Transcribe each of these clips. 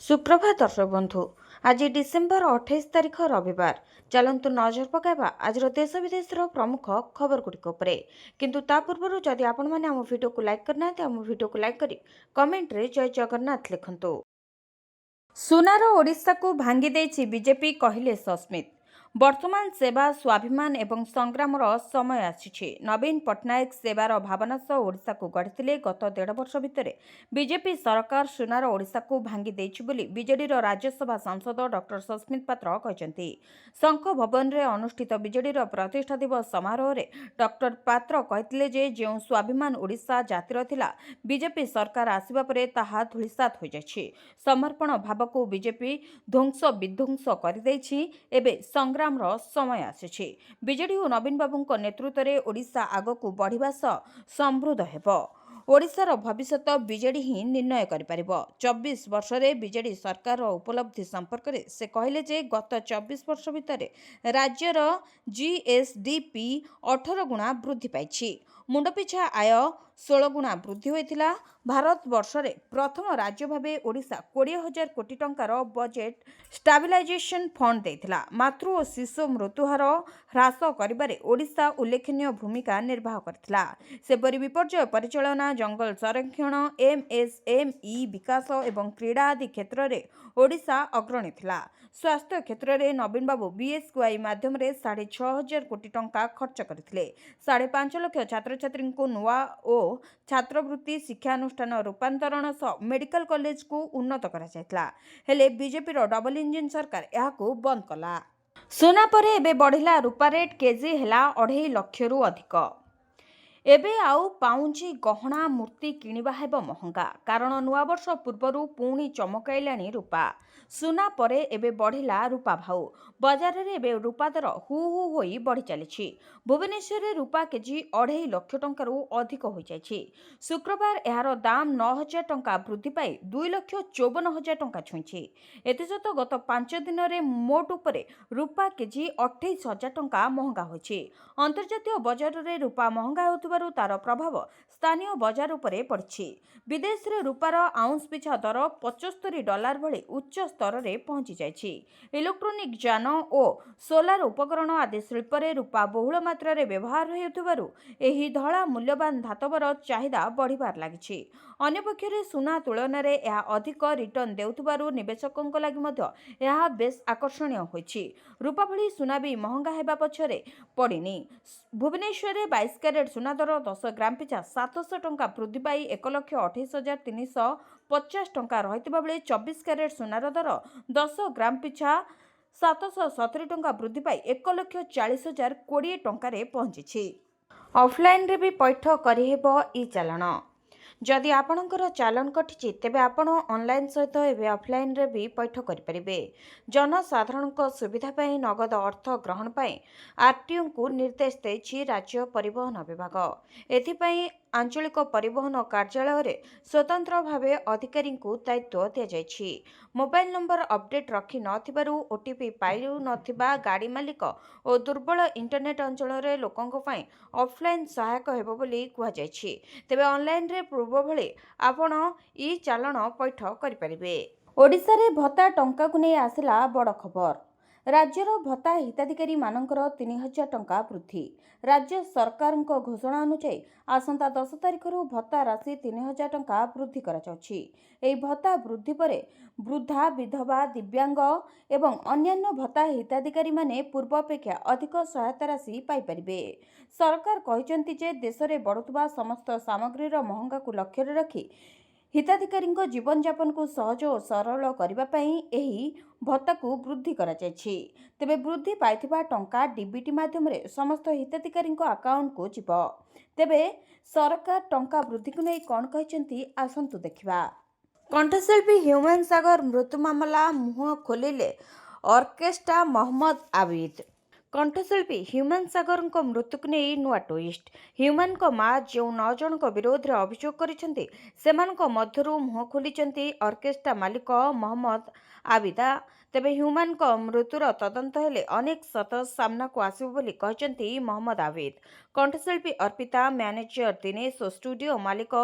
सुप्रभात दर्शक बंधु। आज डिसेम्बर 28 तारिख रविवार। चलतु नजर पकाइबा आज देश विदेश प्रमुख खबर गुड़िक किंतु ता पूर्व जदि आपण मैंने आम वीडियो को लाइक करना आम वीडियो को लाइक करी कमेंट रे जय जगन्नाथ लिखंतु। सुनार ओडिशा को भांगी देछि बीजेपी कहिले सस्मित। वर्तमान सेवा स्वाभिमान एवं संग्रामर समय आसी। नवीन पट्टनायक सेवार भावना सह ओडिशा को गढ़ी गत 1.5 वर्ष भितर बीजेपी सरकार सुनार ओडिशा को भांगी देछि बोली बीजेडी राज्यसभा सांसद डॉक्टर सस्मित पात्र कहते। शंख भवन में अनुष्ठित बीजेडी प्रतिष्ठा दिवस समारोह में डॉक्टर पात्र कहते जे जो स्वाभिमान ओडिशा जातिर थिला बीजेपी सरकार आसिबा परे ताहा धूलिसात हो जाइछि। समर्पण भाव को बीजेपी ध्वंस विध्वंस कर देछि। एबे संग्राम समय आसी। बीजेडी और नवीन बाबू नेतृत्व में ओडिशा आगक बढ़िबा सह समृद्ध हेब। ओडिशार भविष्यत बीजेडी ही निर्णय करिपारिबो। 24 वर्ष में बीजेडी सरकार उपलब्धि संपर्क में से कहले जे गत 24 वर्ष भितर राज्यर जीएसडीपी 18 गुणा वृद्धि पाइछि। मुंडपिछा आय 16 गुणा वृद्धि होइथिला। भारत वर्ष में प्रथम राज्य भाव ओडिशा 20,000 कोटी टंकार बजेट स्टाबिलाइजेशन फंड देइथिला। मातृ और शिशु मृत्युहार ह्रास करिबारे ओडिशा उल्लेखनीय भूमिका निर्वाह करथिला। सेपरि विपर्यय परिचालना, जंगल संरक्षण, एमएसएमई विकास एवं क्रीड़ा आदि क्षेत्र में ओडिशा अग्रणी थिला। स्वास्थ्य क्षेत्र में नवीन बाबू बीएसक्यूआई माध्यम 6,500 कोटी टंका खर्च करथिले। 5.5 लाख छात्र छात्री को नुआ और छात्रवृत्ति शिक्षानुष्ठान रूपांतरण सह मेडिकल कॉलेज को उन्नत करा जायतला। हेले बीजेपी डबल इंजिन सरकार यहाकू बंद कला। सुना परे एबे बढ़िला रूपा रेट केजी हेला 2.5 लाख रु अधिक। एबे आउ पाउंची गहना मूर्ति किनिबा हेबो महंगा, कारण नुआ वर्ष पूर्वरु पुणी चमकाइलाणी रूपा। सुना परे एबे बढ़िला रूपा भाव। बाजार रे एबे रूपा दर हु हु होई बढ़ी चलिछि। भुवनेश्वर रे रूपा केजी 2.5 लाख टंकारु अधिक होई जाइछि। शुक्रवार एहार दाम 9,000 टंका वृद्धि पाई 2,54,000 टंका छुइछि। एतसत गत 5 दिन रे मोट उपरे रूपा केजी 28,000 टंका महंगा होइछि। अंतर्जातीय बाजार रे रूपा महंगा होतिबारु तार प्रभाव स्थानीय बाजार उपरे पड़छि। विदेश रे रूपार आउंस पिछा दर $75 भली उच्च स्तर रे पहुंची जाइछि। इलेक्ट्रोनिक यान और सोलार उपकरण आदि शिल्प रे रूपा बहुल मात्रा रे व्यवहार हेउथिबारु एही धळा मूल्यवान धातवर चाहिदा बढ़िबार लागिछि। अन्य पक्षरे सुना तुलन रे यह अधिक रिटर्न देउथिबारु निवेशकंक लागि मध्य यह बेस आकर्षणीय होइछि। रूपा भली सुना भी महंगा हेबा पछरे पड़िनी। भुवनेश्वर रे 22 कैरेट सुना दर 10 ग्राम पिछा 700 टंका वृद्धि पाई 1,28,350 टंका रहितबा बेले 24 कैरेट सुनार दर 10 ग्राम पिछा 770 टंका वृद्धि पाई 1,40,000 20 टंका रे पहुंची। ऑफलाइन रे भी पैठ करिहेबो ई चालान। जदि आपणकर चालान कटिछि तेबे आपण ऑनलाइन सहित एवं ऑफलाइन रे भी पैठ करिपारिबे। जनसाधारण सुविधा पई नगद अर्थ ग्रहण पई आरटीओ को निर्देश देछि राज्य परिवहन विभाग। एथिपई आंचलिक परिवहन कार्यालय रे स्वतंत्र भावे अधिकारी को दायित्व दिया जायछि। मोबाइल नंबर अपडेट रखि नथिबारु ओटीपी पाइउ नथिबा गाड़ी मालिक और दुर्बल इंटरनेट अंचल रे लोकंक पई ऑफलाइन सहायक हेबो बोली कुहा जायछि। तेबे ऑनलाइन रे पूर्व भले आपण ई चालान पैठ करिपारिबे। ओडिशा रे भत्ता टंका को नै आसिला बड़ खबर। राज्यर भत्ता हिताधिकारी मानकर 3,000 टंका वृद्धि। राज्य सरकार घोषणा अनुसार आसंता 10 तारिख भत्ता राशि 3,000 टंका वृद्धि करा जाउछि। एही भत्ता वृद्धि परे वृद्धा, विधवा, दिव्यांग एवं अन्यान्य भत्ता हिताधिकारी माने पूर्व अपेक्षा अधिक सहायता राशि पाई परिबे। सरकार कहिसंति जे देश रे बढ़ुतबा समस्त सामग्रीर महंगा को लक्ष्य रे रखी हिताधिकारी जीवन यापन को सहज और सरल करबा पई एही भत्ता को वृद्धि करा जायछि। तेबे वृद्धि पाइथिबा टंका डीबीटी माध्यम रे समस्त हिताधिकारी अकाउंट को जिवो। तेबे सरकार टंका वृद्धि को नै कोन कहिसंति आसंतु देखिबा। कंठशिल्पी ह्यूमन सागर मृत्यु मामला मुह खोलिले ऑर्केस्ट्रा मोहम्मद आबिद। कंठशिल्पी ह्यूमान सागर मृत्यु को नहीं नुआ ट्विस्ट। ह्यूमान माँ जो 9 जन विरोध में अभियोग कर मध्यरु मुह खोली ऑर्केस्ट्रा मालिक मोहम्मद आबिदा। तेबे ह्यूमान मृत्युर तदंत हेले अनेक सत सामना को आसिब बोली कहते मोहम्मद आबिद। कंठशिल्पी अर्पिता, मैनेजर दिनेश और स्टूडियो मालिक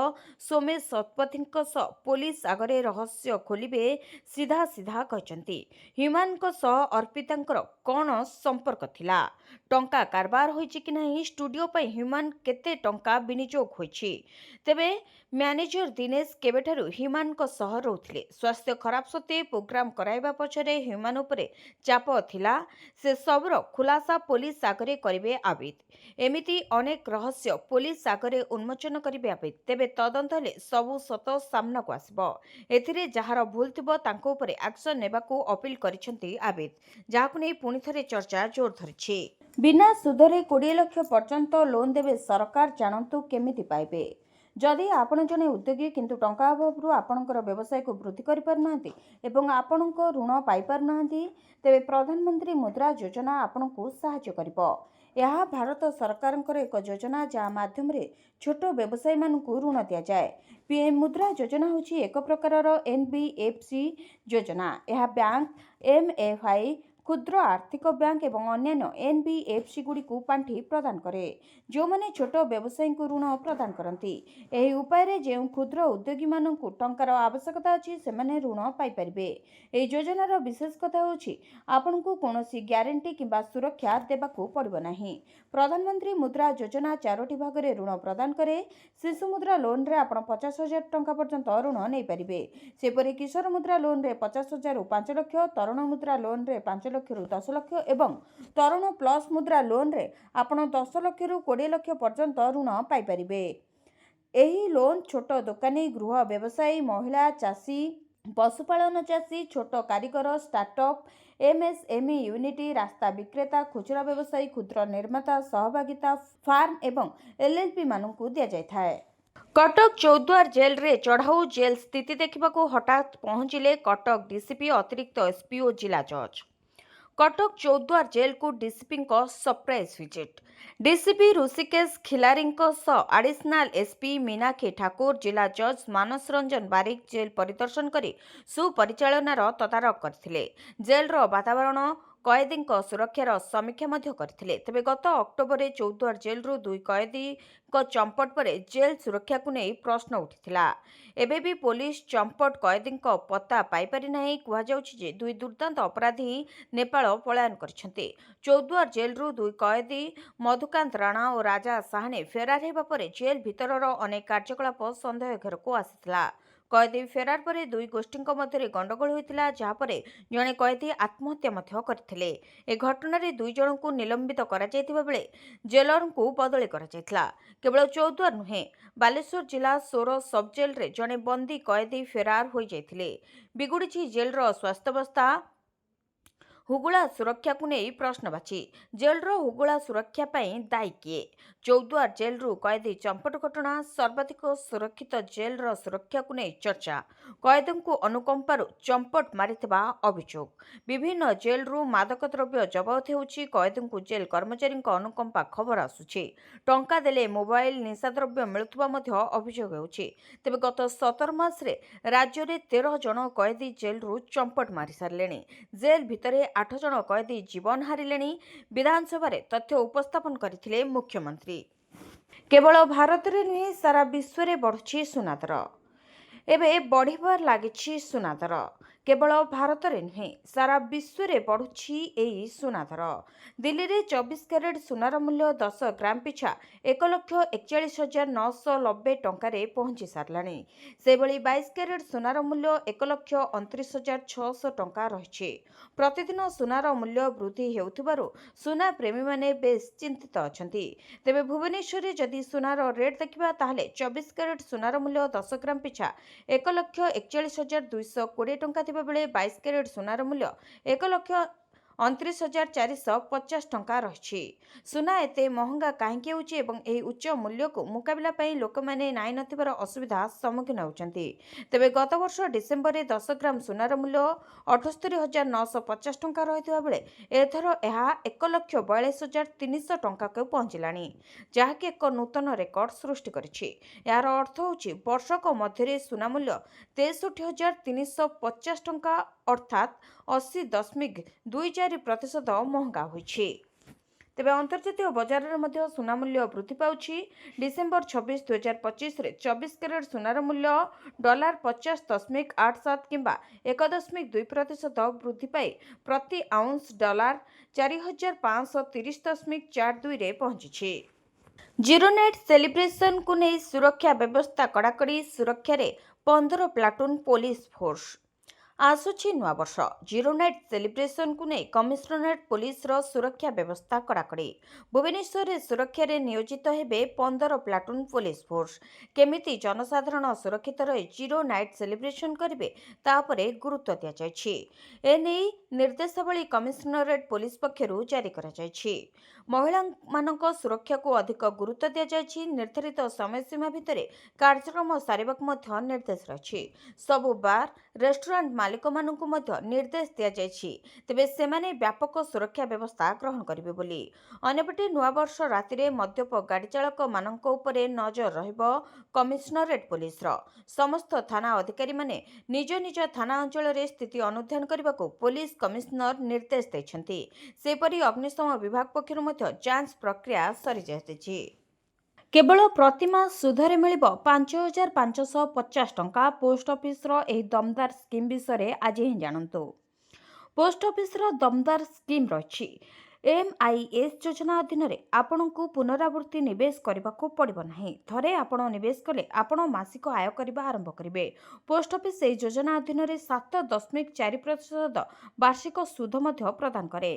सोमेश शतपथी पुलिस आगरे रहस्य खोलिबे सीधा सीधा कहते। ह्यूमान अर्पिता कौन संपर्क थिला, टंका कारबार होइछि कि नहीं, स्टूडियो पर ह्यूमान केते टंका विनियोग होइछि, तेबे मैनेजर दिनेश केबेठारु ह्यूमान रोथिले, स्वास्थ्य खराब सत्वे प्रोग्राम कराइबा पछरे ह्यूमान उपरे चाप थिला, से सबरो खुलासा पुलिस आगरे करिवे आबिद। एमिति अनेक रहस्य पुलिस आगरे उन्मोचन करिवे आबिद। तेबे तदंत हेले सबु सत सामना को आसिबो। एथिरे जहार भूल थिबो तांको उपरे एक्शन नेबाकू अपील करिसेंती आबिद, जहाकू नै पुणी थरे चर्चा जोर धरिछि। बिना सुधरे 20 लाख पर्यंत लोन देवे सरकार, जानतु केमिति पाइबे। जदि आपण जने उद्योगी किंतु टंका अभाव आपणकर व्यवसाय को वृद्धि करि पारनांती एवं आपणक ऋण पाई पारनांती, तेबे प्रधानमंत्री मुद्रा योजना आपणकू सहायता करिबो। यह भारत सरकारଙ୍କର एक योजना जहाँ माध्यम रे छोट व्यवसायी मानकू ऋण दिया जाए। पीएम मुद्रा योजना होची एक प्रकारर एनबीएफसी योजना। यह बैंक, एमएफआई, क्षुद्र आर्थिक बैंक एवं अन्य एनबीएफसी गुड़ी को पांठि प्रदान करे, जो माने छोट व्यवसायी को ऋण प्रदान करती। एही उपाय रे जे क्षुद्र उद्योगी मानकू टंकार आवश्यकता अछि सेमाने ऋण पाई परिबे। एही योजनार विशेष कथा होछि आपनकू कोनोसी ग्यारंटी किंबा सुरक्षा देबाकू पड़िबो नाही। प्रधानमंत्री मुद्रा योजना 4टी भाग रे ऋण प्रदान करे। शिशु मुद्रा लोन रे आपण 50,000 टंका पर्यंत ऋण नै परिबे। सेपरि किशोर मुद्रा लोन रे 50,000 रु 5 लाख, तरुण मुद्रा लोन रे 5 लाख रु 10 लाख एवं तरुण प्लस मुद्रा लोन रे आपण 10 लाख रु 20 लाख पर्यंत ऋण पाई परिबे। एही लोन छोट दोकानी, गृह व्यवसायी, महिला चाषी, पशुपालन चाषी, छोट कारीगर, स्टार्टअप, एमएसएमई यूनिटी, रास्ता विक्रेता, खुचरा व्यवसायी, क्षुद्र निर्माता, सहभागिता, फार्म एवं एलएलपी मानकू दिया जाय थाए। कटक चौद्वार जेल रे चढ़ाऊ जेल स्थिति देखा हठात पहुंचिले कटक डीसीपी अतिरिक्त एसपी और जिला जज। कटक चौद्वार जेल को DCP surprise visit. DCP Rishikesh Khilari additional SP Meenakshi Thakur, जिला जज मानस रंजन बारिक जेल परिदर्शन करी सुपरिचालनार तदारख करथिले। जेलर वातावरण, कैदी सुरक्षार समीक्षा करथिले। तेबे गत अक्टोबर चौद्वार जेल रु 2 कैदी चंपट पर जेल सुरक्षा को नहीं प्रश्न उठिथिला। एबे भी पुलिस चंपट कैदी पत्ता पाई पारि नाही। कुहाଯାଉଛି जे 2 दुर्दांत अपराधी नेपाल पलायन करछन्ते। चौद्वार जेल रु 2 कैदी मधुकांत राणा और राजा साहाने फेरार हेबा परे जेल भितरर अनेक कार्यकलाप संदेह घेरको आसिथिला। कैदी फेरार पर 2 गोष्ठी मध्य गंडगोल होता, जहाँपर जड़े कैदी आत्महत्या करथिले। ए घटन 2 जन को निलंबित करा बेले जेलर को बदली करा। केवल चौद्वार नुहे, बालेश्वर जिला सोर सब जेल रे जड़े बंदी कैदी फेरार हो जाते। बिगुड़ी जेलर स्वास्थ्यावस्था, हुगुला सुरक्षा को नहीं प्रश्नवाची। जेलर हुगुला सुरक्षा दायी किए? चौद्वार जेल रु कैदी चंपट घटना, सर्वाधिक सुरक्षित जेलर सुरक्षा को नहीं चर्चा। कैदी को अनुकंपार चंपट मारिथिबा अभियोग। विभिन्न जेल रु मादक द्रव्य जबत होउछि। कैदी को जेल कर्मचारी अनुकंपा खबर आसुछि। टंका देले मोबाइल, निशा द्रव्य मिलुथबा मध्य अभियोग होउछि। तेबे गत 17 मास रे राज्य रे 13 जन कैदी जेल रु चंपट मारि सारलेनी। जेल भितरे 8 जन कैदी जीवन हारिलेनी। विधानसभा रे तथ्य उपस्थापन करथिले मुख्यमंत्री। केवल भारत रे नुहे, सारा विश्व रे बढ़ुछि सुना दर। एबे बढ़िबार लागिछि सुना दर। केवल भारत रे नुहे, सारा विश्व रे बढ़ुछि एई सुना दर। दिल्ली रे 24 कैरेट सुनार मूल्य 10 ग्राम पिछा 1,41,990 टंकार पहुंची सारलानी। सेबली 22 कैरेट सुनार मूल्य 1,29,600 टंका रहिछि। प्रतिदिन सुनार मूल्य वृद्धि हेउथिबारु सुना प्रेमी माने बेस चिंतित अछंती। तेबे भुवनेश्वर रे जदि सुनार रेट देखिबा ताहले 24 कैरेट सुनार मूल्य 10 ग्राम पिछा 1,41,220 टंका थिबा बेले 22 कैरेट सुनार मूल्य 1,00,00 29,450 ଟଙ୍କା ରହିଛି। ସୁନା ଏତେ ମହଙ୍ଗା କାହିଁକି ହେଉଛି ଏବଂ ଏହି ଉଚ୍ଚ ମୂଲ୍ୟକୁ ମୁକାବିଲା ପାଇଁ ଲୋକମାନେ ନାହିଁ ନଥିବାର ଅସୁବିଧା ସମ୍ମୁଖୀନ ହେଉଛନ୍ତି। ତେବେ ଗତ ବର୍ଷ ଡିସେମ୍ବରରେ 10 ଗ୍ରାମ ସୁନାର ମୂଲ୍ୟ 78,950 ଟଙ୍କା ରହିଥିବା ବେଳେ ଏଥର ଏହା 1,42,300 ଟଙ୍କାକୁ ପହଞ୍ଚିଲାଣି, ଯାହାକି ଏକ ନୂତନ ରେକର୍ଡ ସୃଷ୍ଟି କରିଛି। ଏହାର ଅର୍ଥ ହେଉଛି ବର୍ଷକ ମଧ୍ୟରେ ସୁନା ମୂଲ୍ୟ 63,350 ଟଙ୍କା ଅର୍ଥାତ୍ 80.24% ମହଙ୍ଗା ହୋଇଛି। ତେବେ ଅନ୍ତର୍ଜାତୀୟ ବଜାରରେ ମଧ୍ୟ ସୁନା ମୂଲ୍ୟ ବୃଦ୍ଧି ପାଉଛି। ଡିସେମ୍ବର 26, 2025ରେ 24 କ୍ୟାରେଟ୍ ସୁନାର ମୂଲ୍ୟ $50.87 କିମ୍ବା 1.2% ବୃଦ୍ଧି ପାଇ ପ୍ରତି ଆଉନ୍ସ $4,530.42ରେ ପହଞ୍ଚିଛି। ଜିରୋ ନାଇଟ୍ ସେଲିବ୍ରେସନକୁ ନେଇ ସୁରକ୍ଷା ବ୍ୟବସ୍ଥା କଡ଼ାକଡ଼ି, ସୁରକ୍ଷାରେ 15 ପ୍ଲାଟୁନ୍ ପୋଲିସ ଫୋର୍ସ। ଆସୁଛି ନୂଆବର୍ଷ, ଜିରୋ ନାଇଟ୍ ସେଲିବ୍ରେସନକୁ ନେଇ କମିଶନରେଟ୍ ପୋଲିସର ସୁରକ୍ଷା ବ୍ୟବସ୍ଥା କଡ଼ାକଡ଼ି। ଭୁବନେଶ୍ୱରରେ ସୁରକ୍ଷାରେ ନିୟୋଜିତ ହେବେ 15 ପ୍ଲାଟୁନ୍ ପୋଲିସ ଫୋର୍ସ। କେମିତି ଜନସାଧାରଣ ସୁରକ୍ଷିତ ରହି ଜିରୋ ନାଇଟ୍ ସେଲିବ୍ରେସନ କରିବେ ତା ଉପରେ ଗୁରୁତ୍ୱ ଦିଆଯାଇଛି। ଏନେଇ ନିର୍ଦ୍ଦେଶାବଳୀ କମିଶନରେଟ୍ ପୋଲିସ ପକ୍ଷରୁ ଜାରି କରାଯାଇଛି। ମହିଳାମାନଙ୍କ ସୁରକ୍ଷାକୁ ଅଧିକ ଗୁରୁତ୍ୱ ଦିଆଯାଇଛି। ନିର୍ଦ୍ଧାରିତ ସମୟସୀମା ଭିତରେ କାର୍ଯ୍ୟକ୍ରମ ସାରିବାକୁ ମଧ୍ୟ ନିର୍ଦ୍ଦେଶ ରହିଛି। ସବୁ ବାର୍, ରେଷ୍ଟୁରାଣ୍ଟ ମାଲିକମାନଙ୍କୁ ମଧ୍ୟ ନିର୍ଦ୍ଦେଶ ଦିଆଯାଇଛି। ତେବେ ସେମାନେ ବ୍ୟାପକ ସୁରକ୍ଷା ବ୍ୟବସ୍ଥା ଗ୍ରହଣ କରିବେ ବୋଲି। ଅନ୍ୟପଟେ ନୂଆବର୍ଷ ରାତିରେ ମଦ୍ୟପ ଗାଡ଼ି ଚାଳକମାନଙ୍କ ଉପରେ ନଜର ରହିବ କମିଶନରେଟ୍ ପୋଲିସର। ସମସ୍ତ ଥାନା ଅଧିକାରୀମାନେ ନିଜ ନିଜ ଥାନା ଅଞ୍ଚଳରେ ସ୍ଥିତି ଅନୁଧ୍ୟାନ କରିବାକୁ ପୋଲିସ କମିଶନର ନିର୍ଦ୍ଦେଶ ଦେଇଛନ୍ତି। ସେହିପରି ଅଗ୍ନିଶମ ବିଭାଗ ପକ୍ଷରୁ ମଧ୍ୟ ଯାଞ୍ଚ ପ୍ରକ୍ରିୟା ସରିଯାଇଛି। କେବଳ ପ୍ରତିମାସ ସୁଧରେ ମିଳିବ 5,550 ଟଙ୍କା। ପୋଷ୍ଟ ଅଫିସର ଏହି ଦମଦାର ସ୍କିମ୍ ବିଷୟରେ ଆଜି ହିଁ ଜାଣନ୍ତୁ। ପୋଷ୍ଟ ଅଫିସର ଦମଦାର ସ୍କିମ୍ ରହିଛି। MIS ଯୋଜନା ଅଧୀନରେ ଆପଣଙ୍କୁ ପୁନରାବୃତ୍ତି ନିବେଶ କରିବାକୁ ପଡ଼ିବ ନାହିଁ। ଥରେ ଆପଣ ନିବେଶ କଲେ ଆପଣ ମାସିକ ଆୟ କରିବା ଆରମ୍ଭ କରିବେ। ପୋଷ୍ଟ ଅଫିସ ଏହି ଯୋଜନା ଅଧୀନରେ 7.4% ବାର୍ଷିକ ସୁଧ ମଧ୍ୟ ପ୍ରଦାନ କରେ,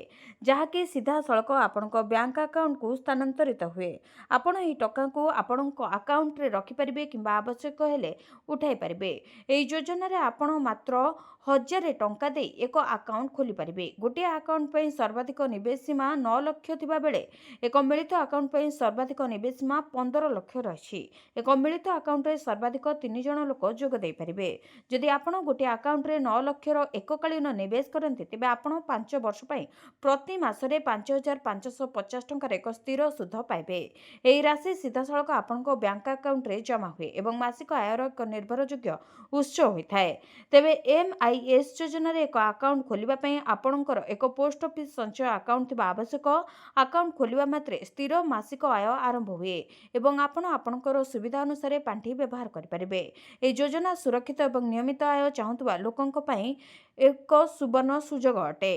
ଯାହାକି ସିଧାସଳଖ ଆପଣଙ୍କ ବ୍ୟାଙ୍କ ଆକାଉଣ୍ଟକୁ ସ୍ଥାନାନ୍ତରିତ ହୁଏ। ଆପଣ ଏହି ଟଙ୍କାକୁ ଆପଣଙ୍କ ଆକାଉଣ୍ଟରେ ରଖିପାରିବେ କିମ୍ବା ଆବଶ୍ୟକ ହେଲେ ଉଠାଇ ପାରିବେ। ଏହି ଯୋଜନାରେ ଆପଣ ମାତ୍ର 1,000 ଟଙ୍କା ଦେଇ ଏକ ଆକାଉଣ୍ଟ ଖୋଲିପାରିବେ। ଗୋଟିଏ ଆକାଉଣ୍ଟ ପାଇଁ ସର୍ବାଧିକ ନିବେଶ ସୀମା 9 ଲକ୍ଷ ଥିବା ବେଳେ ଏକ ମିଳିତ ଆକାଉଣ୍ଟ ପାଇଁ ସର୍ବାଧିକ ନିବେଶ ସୀମା 15 ଲକ୍ଷ ରହିଛି। ଏକ ମିଳିତ ଆକାଉଣ୍ଟରେ ସର୍ବାଧିକ 3 ଜଣ ଲୋକ ଯୋଗ ଦେଇପାରିବେ। ଯଦି ଆପଣ ଗୋଟିଏ ଆକାଉଣ୍ଟରେ 9 ଲକ୍ଷର ଏକକାଳୀନ ନିବେଶ କରନ୍ତି, ତେବେ ଆପଣ 5 ବର୍ଷ ପାଇଁ ପ୍ରତି ମାସରେ 5,550 ଟଙ୍କାର ଏକ ସ୍ଥିର ସୁଧ ପାଇବେ। ଏହି ରାଶି ସିଧାସଳଖ ଆପଣଙ୍କ ବ୍ୟାଙ୍କ ଆକାଉଣ୍ଟରେ ଜମା ହୁଏ ଏବଂ ମାସିକ ଆୟର ଏକ ନିର୍ଭରଯୋଗ୍ୟ ଉତ୍ସ ହୋଇଥାଏ। ତେବେ MIS ଯୋଜନାରେ ଏକ ଆକାଉଣ୍ଟ ଖୋଲିବା ପାଇଁ ଆପଣଙ୍କର ଏକ ପୋଷ୍ଟ ଅଫିସ ସଞ୍ଚୟ ଆକାଉଣ୍ଟ ଥିବା ଆବଶ୍ୟକ। ଆକାଉଣ୍ଟ ଖୋଲିବା ମାତ୍ରେ ସ୍ଥିର ମାସିକ ଆୟ ଆରମ୍ଭ ହୁଏ ଏବଂ ଆପଣ ଆପଣଙ୍କର ସୁବିଧା ଅନୁସାରେ ପାଣ୍ଠି ବ୍ୟବହାର କରିପାରିବେ। ଏହି ଯୋଜନା ସୁରକ୍ଷିତ ଏବଂ ନିୟମିତ ଆୟ ଚାହୁଁଥିବା ଲୋକଙ୍କ ପାଇଁ ଏକ ସୁବର୍ଣ୍ଣ ସୁଯୋଗ ଅଟେ।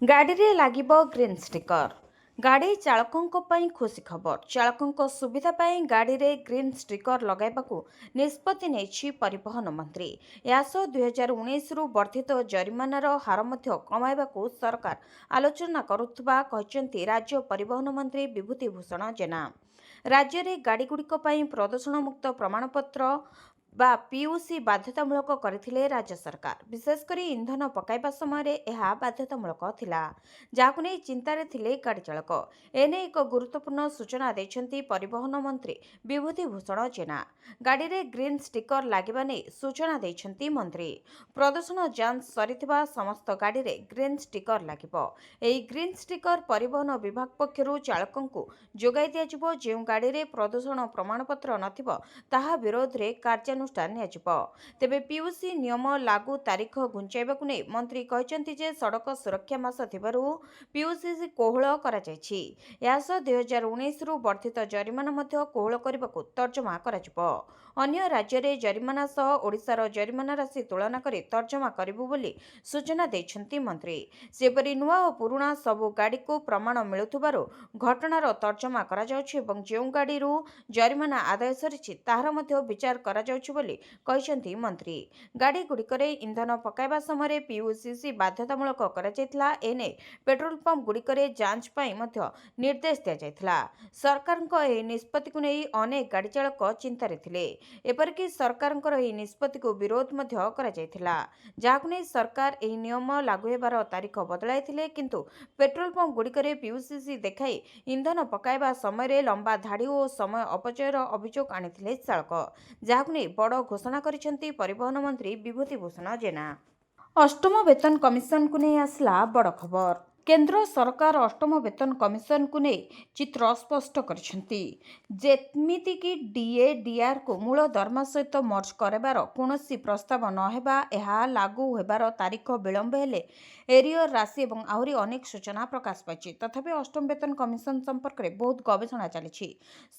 ଗାଡ଼ିରେ ଲାଗିବ ଗ୍ରୀନ୍ ଷ୍ଟିକର। ଗାଡ଼ି ଚାଳକଙ୍କ ପାଇଁ ଖୁସି ଖବର। ଚାଳକଙ୍କ ସୁବିଧା ପାଇଁ ଗାଡ଼ିରେ ଗ୍ରୀନ୍ ଷ୍ଟିକର ଲଗାଇବାକୁ ନିଷ୍ପତ୍ତି ନେଇଛି ପରିବହନ ମନ୍ତ୍ରୀ। ଏହା ସହ 2019ରୁ ବର୍ଦ୍ଧିତ ଜରିମାନାର ହାର ମଧ୍ୟ କମାଇବାକୁ ସରକାର ଆଲୋଚନା କରୁଥିବା କହିଛନ୍ତି ରାଜ୍ୟ ପରିବହନ ମନ୍ତ୍ରୀ ବିଭୂତି ଭୂଷଣ ଜେନା। ରାଜ୍ୟରେ ଗାଡ଼ିଗୁଡ଼ିକ ପାଇଁ ପ୍ରଦୂଷଣମୁକ୍ତ ପ୍ରମାଣପତ୍ର ବା PUC ବାଧ୍ୟତାମୂଳକ କରିଥିଲେ ରାଜ୍ୟ ସରକାର। ବିଶେଷ କରି ଇନ୍ଧନ ପକାଇବା ସମୟରେ ଏହା ବାଧ୍ୟତାମୂଳକ ଥିଲା, ଯାହାକୁ ନେଇ ଚିନ୍ତାରେ ଥିଲେ ଗାଡ଼ି ଚାଳକ। ଏନେଇ ଏକ ଗୁରୁତ୍ୱପୂର୍ଣ୍ଣ ସୂଚନା ଦେଇଛନ୍ତି ପରିବହନ ମନ୍ତ୍ରୀ ବିଭୂତି ଭୂଷଣ ଜେନା। ଗାଡ଼ିରେ ଗ୍ରୀନ୍ ଷ୍ଟିକର ଲାଗିବା ନେଇ ସୂଚନା ଦେଇଛନ୍ତି ମନ୍ତ୍ରୀ। ପ୍ରଦୂଷଣ ଯାଞ୍ଚ ସରିଥିବା ସମସ୍ତ ଗାଡ଼ିରେ ଗ୍ରୀନ୍ ଷ୍ଟିକର ଲାଗିବ। ଏହି ଗ୍ରୀନ୍ ଷ୍ଟିକର ପରିବହନ ବିଭାଗ ପକ୍ଷରୁ ଚାଳକଙ୍କୁ ଯୋଗାଇ ଦିଆଯିବ। ଯେଉଁ ଗାଡ଼ିରେ ପ୍ରଦୂଷଣ ପ୍ରମାଣପତ୍ର ନଥିବ ତାହା ବିରୋଧରେ କାର୍ଯ୍ୟାନୁଷ୍ଠାନ ନିଆଯିବ। ତେବେ PUC ନିୟମ ଲାଗୁ ତାରିଖ ଘୁଞ୍ଚାଇବାକୁ ନେଇ ମନ୍ତ୍ରୀ କହିଛନ୍ତି ଯେ ସଡ଼କ ସୁରକ୍ଷା ମାସ ଥିବାରୁ PUC କୋହଳ କରାଯାଇଛି। ଏହାସହ 2019ରୁ ବର୍ଦ୍ଧିତ ଜରିମାନା ମଧ୍ୟ କୋହଳ କରିବାକୁ ତର୍ଜମା କରାଯିବ। ଅନ୍ୟ ରାଜ୍ୟରେ ଜରିମାନା ସହ ଓଡ଼ିଶାର ଜରିମାନା ରାଶି ତୁଳନା କରି ତର୍ଜମା କରିବୁ ବୋଲି ସୂଚନା ଦେଇଛନ୍ତି ମନ୍ତ୍ରୀ। ସେପରି ନୂଆ ଓ ପୁରୁଣା ସବୁ ଗାଡ଼ିକୁ ପ୍ରମାଣ ମିଳୁଥିବାରୁ ଘଟଣାର ତର୍ଜମା କରାଯାଉଛି ଏବଂ ଯେଉଁ ଗାଡ଼ିରୁ ଜରିମାନା ଆଦାୟ ସରିଛି ତାହାର ମଧ୍ୟ ବିଚାର କରାଯାଉଛି ଯାଉଛି ବୋଲି କହିଛନ୍ତି ମନ୍ତ୍ରୀ। ଗାଡ଼ିଗୁଡ଼ିକରେ ଇନ୍ଧନ ପକାଇବା ସମୟରେ ପିୟୁସିସି ବାଧ୍ୟତାମୂଳକ କରାଯାଇଥିଲା। ଏନେଇ ପେଟ୍ରୋଲ ପମ୍ପଗୁଡ଼ିକରେ ଯାଞ୍ଚ ପାଇଁ ମଧ୍ୟ ନିର୍ଦ୍ଦେଶ ଦିଆଯାଇଥିଲା। ସରକାରଙ୍କ ଏହି ନିଷ୍ପତ୍ତିକୁ ନେଇ ଅନେକ ଗାଡ଼ି ଚାଳକ ଚିନ୍ତାରେ ଥିଲେ। ଏପରିକି ସରକାରଙ୍କର ଏହି ନିଷ୍ପତ୍ତିକୁ ବିରୋଧ ମଧ୍ୟ କରାଯାଇଥିଲା, ଯାହାକୁ ନେଇ ସରକାର ଏହି ନିୟମ ଲାଗୁ ହେବାର ତାରିଖ ବଦଳାଇଥିଲେ। କିନ୍ତୁ ପେଟ୍ରୋଲ ପମ୍ପଗୁଡ଼ିକରେ ପିୟୁସିସି ଦେଖାଇ ଇନ୍ଧନ ପକାଇବା ସମୟରେ ଲମ୍ବା ଧାଡ଼ି ଓ ସମୟ ଅପଚୟର ଅଭିଯୋଗ ଆଣିଥିଲେ ଚାଳକ, ଯାହାକୁ ନେଇ ବଡ଼ ଘୋଷଣା କରିଛନ୍ତି ପରିବହନ ମନ୍ତ୍ରୀ ବିଭୂତି ଭୂଷଣ ଜେନା। ଅଷ୍ଟମ ବେତନ କମିଶନକୁ ନେଇ ଆସିଲା ବଡ଼ ଖବର। କେନ୍ଦ୍ର ସରକାର ଅଷ୍ଟମ ବେତନ କମିଶନକୁ ନେଇ ଚିତ୍ର ସ୍ପଷ୍ଟ କରିଛନ୍ତି। ଯେମିତିକି ଡିଏ ଡିଆର୍କୁ ମୂଳ ଦରମା ସହିତ ମର୍ଜ କରାଇବାର କୌଣସି ପ୍ରସ୍ତାବ ନ ହେବା, ଏହା ଲାଗୁ ହେବାର ତାରିଖ ବିଳମ୍ବ ହେଲେ ଏରିୟର ରାଶି ଏବଂ ଆହୁରି ଅନେକ ସୂଚନା ପ୍ରକାଶ ପାଇଛି। ତଥାପି ଅଷ୍ଟମ ବେତନ କମିଶନ ସମ୍ପର୍କରେ ବହୁତ ଗବେଷଣା ଚାଲିଛି।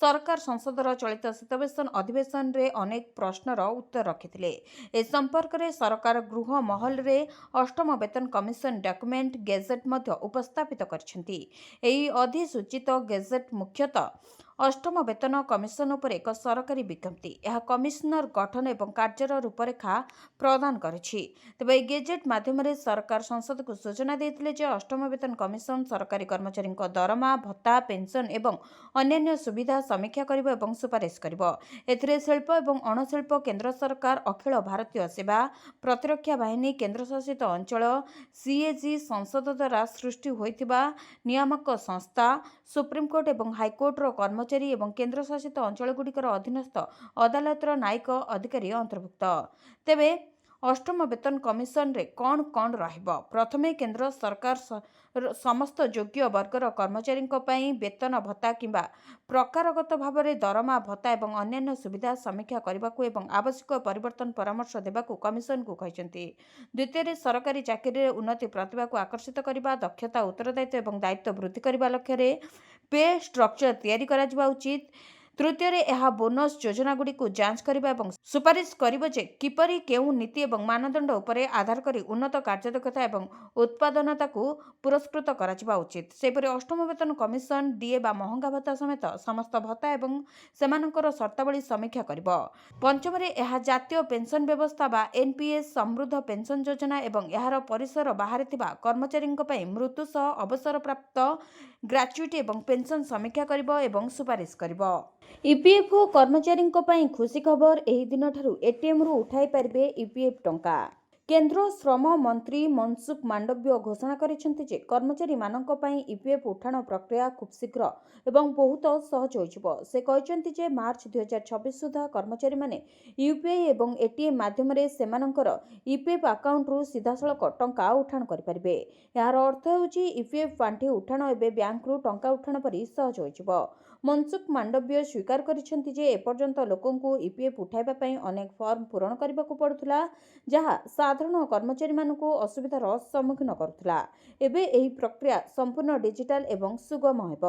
ସରକାର ସଂସଦର ଚଳିତ ଶୀତବେଶନ ଅଧିବେଶନରେ ଅନେକ ପ୍ରଶ୍ନର ଉତ୍ତର ରଖିଥିଲେ। ଏ ସମ୍ପର୍କରେ ସରକାର ଗୃହ ମହଲରେ ଅଷ୍ଟମ ବେତନ କମିଶନ ଡକ୍ୟୁମେଣ୍ଟ ଗେଜେଟ୍ ମଧ୍ୟ ଉପସ୍ଥାପିତ କରିଛନ୍ତି। ଏହି ଅଧିସୂଚିତ ଗେଜେଟ୍ ମୁଖ୍ୟତଃ ଅଷ୍ଟମ ବେତନ କମିଶନ ଉପରେ ଏକ ସରକାରୀ ବିଜ୍ଞପ୍ତି। ଏହା କମିଶନର ଗଠନ ଏବଂ କାର୍ଯ୍ୟର ରୂପରେଖା ପ୍ରଦାନ କରିଛି। ତେବେ ଏହି ଗେଜେଟ୍ ମାଧ୍ୟମରେ ସରକାର ସଂସଦକୁ ସୂଚନା ଦେଇଥିଲେ ଯେ ଅଷ୍ଟମ ବେତନ କମିଶନ ସରକାରୀ କର୍ମଚାରୀଙ୍କ ଦରମା, ଭତ୍ତା, ପେନ୍ସନ୍ ଏବଂ ଅନ୍ୟାନ୍ୟ ସୁବିଧା ସମୀକ୍ଷା କରିବ ଏବଂ ସୁପାରିଶ କରିବ। ଏଥିରେ ଶିଳ୍ପ ଏବଂ ଅଣଶିଳ୍ପ, କେନ୍ଦ୍ର ସରକାର, ଅଖିଳ ଭାରତୀୟ ସେବା, ପ୍ରତିରକ୍ଷା ବାହିନୀ, କେନ୍ଦ୍ରଶାସିତ ଅଞ୍ଚଳ, ସିଏଜି, ସଂସଦ ଦ୍ୱାରା ସୃଷ୍ଟି ହୋଇଥିବା ନିୟାମକ ସଂସ୍ଥା, ସୁପ୍ରିମକୋର୍ଟ ଏବଂ ହାଇକୋର୍ଟର କର୍ମଚାରୀ ଏବଂ କେନ୍ଦ୍ରଶାସିତ ଅଞ୍ଚଳଗୁଡ଼ିକର ଅଧୀନସ୍ଥ ଅଦାଲତର ନ୍ୟାୟିକ ଅଧିକାରୀ ଅନ୍ତର୍ଭୁକ୍ତ। ତେବେ ଅଷ୍ଟମ ବେତନ କମିଶନରେ କ'ଣ ରହିବ? ପ୍ରଥମେ କେନ୍ଦ୍ର ସରକାର ସମସ୍ତ ଯୋଗ୍ୟ ବର୍ଗର କର୍ମଚାରୀଙ୍କ ପାଇଁ ବେତନ ଭତ୍ତା କିମ୍ବା ପ୍ରକାରଗତ ଭାବରେ ଦରମା, ଭତ୍ତା ଏବଂ ଅନ୍ୟାନ୍ୟ ସୁବିଧା ସମୀକ୍ଷା କରିବାକୁ ଏବଂ ଆବଶ୍ୟକ ପରିବର୍ତ୍ତନ ପରାମର୍ଶ ଦେବାକୁ କମିଶନକୁ କହିଛନ୍ତି। ଦ୍ୱିତୀୟରେ ସରକାରୀ ଚାକିରିରେ ଉନ୍ନତି ପ୍ରତିଭାକୁ ଆକର୍ଷିତ କରିବା, ଦକ୍ଷତା, ଉତ୍ତରଦାୟିତ୍ୱ ଏବଂ ଦାୟିତ୍ୱ ବୃଦ୍ଧି କରିବା ଲକ୍ଷ୍ୟରେ ପେ ଷ୍ଟ୍ରକ୍ଚର ତିଆରି କରାଯିବା ଉଚିତ। ତୃତୀୟରେ ଏହା ବୋନସ୍ ଯୋଜନାଗୁଡ଼ିକୁ ଯାଞ୍ଚ କରିବା ଏବଂ ସୁପାରିଶ କରିବ ଯେ କିପରି କେଉଁ ନୀତି ଏବଂ ମାନଦଣ୍ଡ ଉପରେ ଆଧାର କରି ଉନ୍ନତ କାର୍ଯ୍ୟଦକ୍ଷତା ଏବଂ ଉତ୍ପାଦନତାକୁ ପୁରସ୍କୃତ କରାଯିବା ଉଚିତ। ସେହିପରି ଅଷ୍ଟମ ବେତନ କମିଶନ ଡିଏ ବା ମହଙ୍ଗା ଭତ୍ତା ସମେତ ସମସ୍ତ ଭତ୍ତା ଏବଂ ସେମାନଙ୍କର ସର୍ତ୍ତାବଳୀ ସମୀକ୍ଷା କରିବ। ପଞ୍ଚମରେ ଏହା ଜାତୀୟ ପେନ୍ସନ୍ ବ୍ୟବସ୍ଥା ବା ଏନ୍ପିଏସ୍, ସମୃଦ୍ଧ ପେନ୍ସନ୍ ଯୋଜନା ଏବଂ ଏହାର ପରିସର ବାହାରେ ଥିବା କର୍ମଚାରୀଙ୍କ ପାଇଁ ମୃତ୍ୟୁ ସହ ଅବସରପ୍ରାପ୍ତ ଗ୍ରାଚ୍ୟୁଇଟି ଏବଂ ପେନ୍ସନ୍ ସମୀକ୍ଷା କରିବ ଏବଂ ସୁପାରିଶ କରିବ। ଇପିଏଫ୍ଓ କର୍ମଚାରୀଙ୍କ ପାଇଁ ଖୁସି ଖବର, ଏହି ଦିନଠାରୁ ଏଟିଏମ୍ରୁ ଉଠାଇ ପାରିବେ ଇପିଏଫ୍ ଟଙ୍କା। କେନ୍ଦ୍ର ଶ୍ରମ ମନ୍ତ୍ରୀ ମନସୁଖ ମାଣ୍ଡବ୍ୟ ଘୋଷଣା କରିଛନ୍ତି ଯେ କର୍ମଚାରୀମାନଙ୍କ ପାଇଁ ଇପିଏଫ୍ ଉଠାଣ ପ୍ରକ୍ରିୟା ଖୁବ୍ ଶୀଘ୍ର ଏବଂ ବହୁତ ସହଜ ହୋଇଯିବ। ସେ କହିଛନ୍ତି ଯେ ମାର୍ଚ୍ଚ 2026 ସୁଦ୍ଧା କର୍ମଚାରୀମାନେ ୟୁପିଆଇ ଏବଂ ଏଟିଏମ୍ ମାଧ୍ୟମରେ ସେମାନଙ୍କର ଇପିଏଫ୍ ଆକାଉଣ୍ଟରୁ ସିଧାସଳଖ ଟଙ୍କା ଉଠାଣ କରିପାରିବେ। ଏହାର ଅର୍ଥ ହେଉଛି ଇପିଏଫ୍ ପାଣ୍ଠି ଉଠାଣ ଏବେ ବ୍ୟାଙ୍କରୁ ଟଙ୍କା ଉଠାଣ ପରି ସହଜ ହୋଇଯିବ। ମନସୁଖ ମାଣ୍ଡବ୍ୟ ସ୍ୱୀକାର କରିଛନ୍ତି ଯେ ଏପର୍ଯ୍ୟନ୍ତ ଲୋକଙ୍କୁ ଇପିଏଫ୍ ଉଠାଇବା ପାଇଁ ଅନେକ ଫର୍ମ ପୂରଣ କରିବାକୁ ପଡୁଥିଲା, ଯାହା ସାଧାରଣ କର୍ମଚାରୀମାନଙ୍କୁ ଅସୁବିଧାର ସମ୍ମୁଖୀନ କରୁଥିଲା। ଏବେ ଏହି ପ୍ରକ୍ରିୟା ସମ୍ପୂର୍ଣ୍ଣ ଡିଜିଟାଲ ଏବଂ ସୁଗମ ହେବ।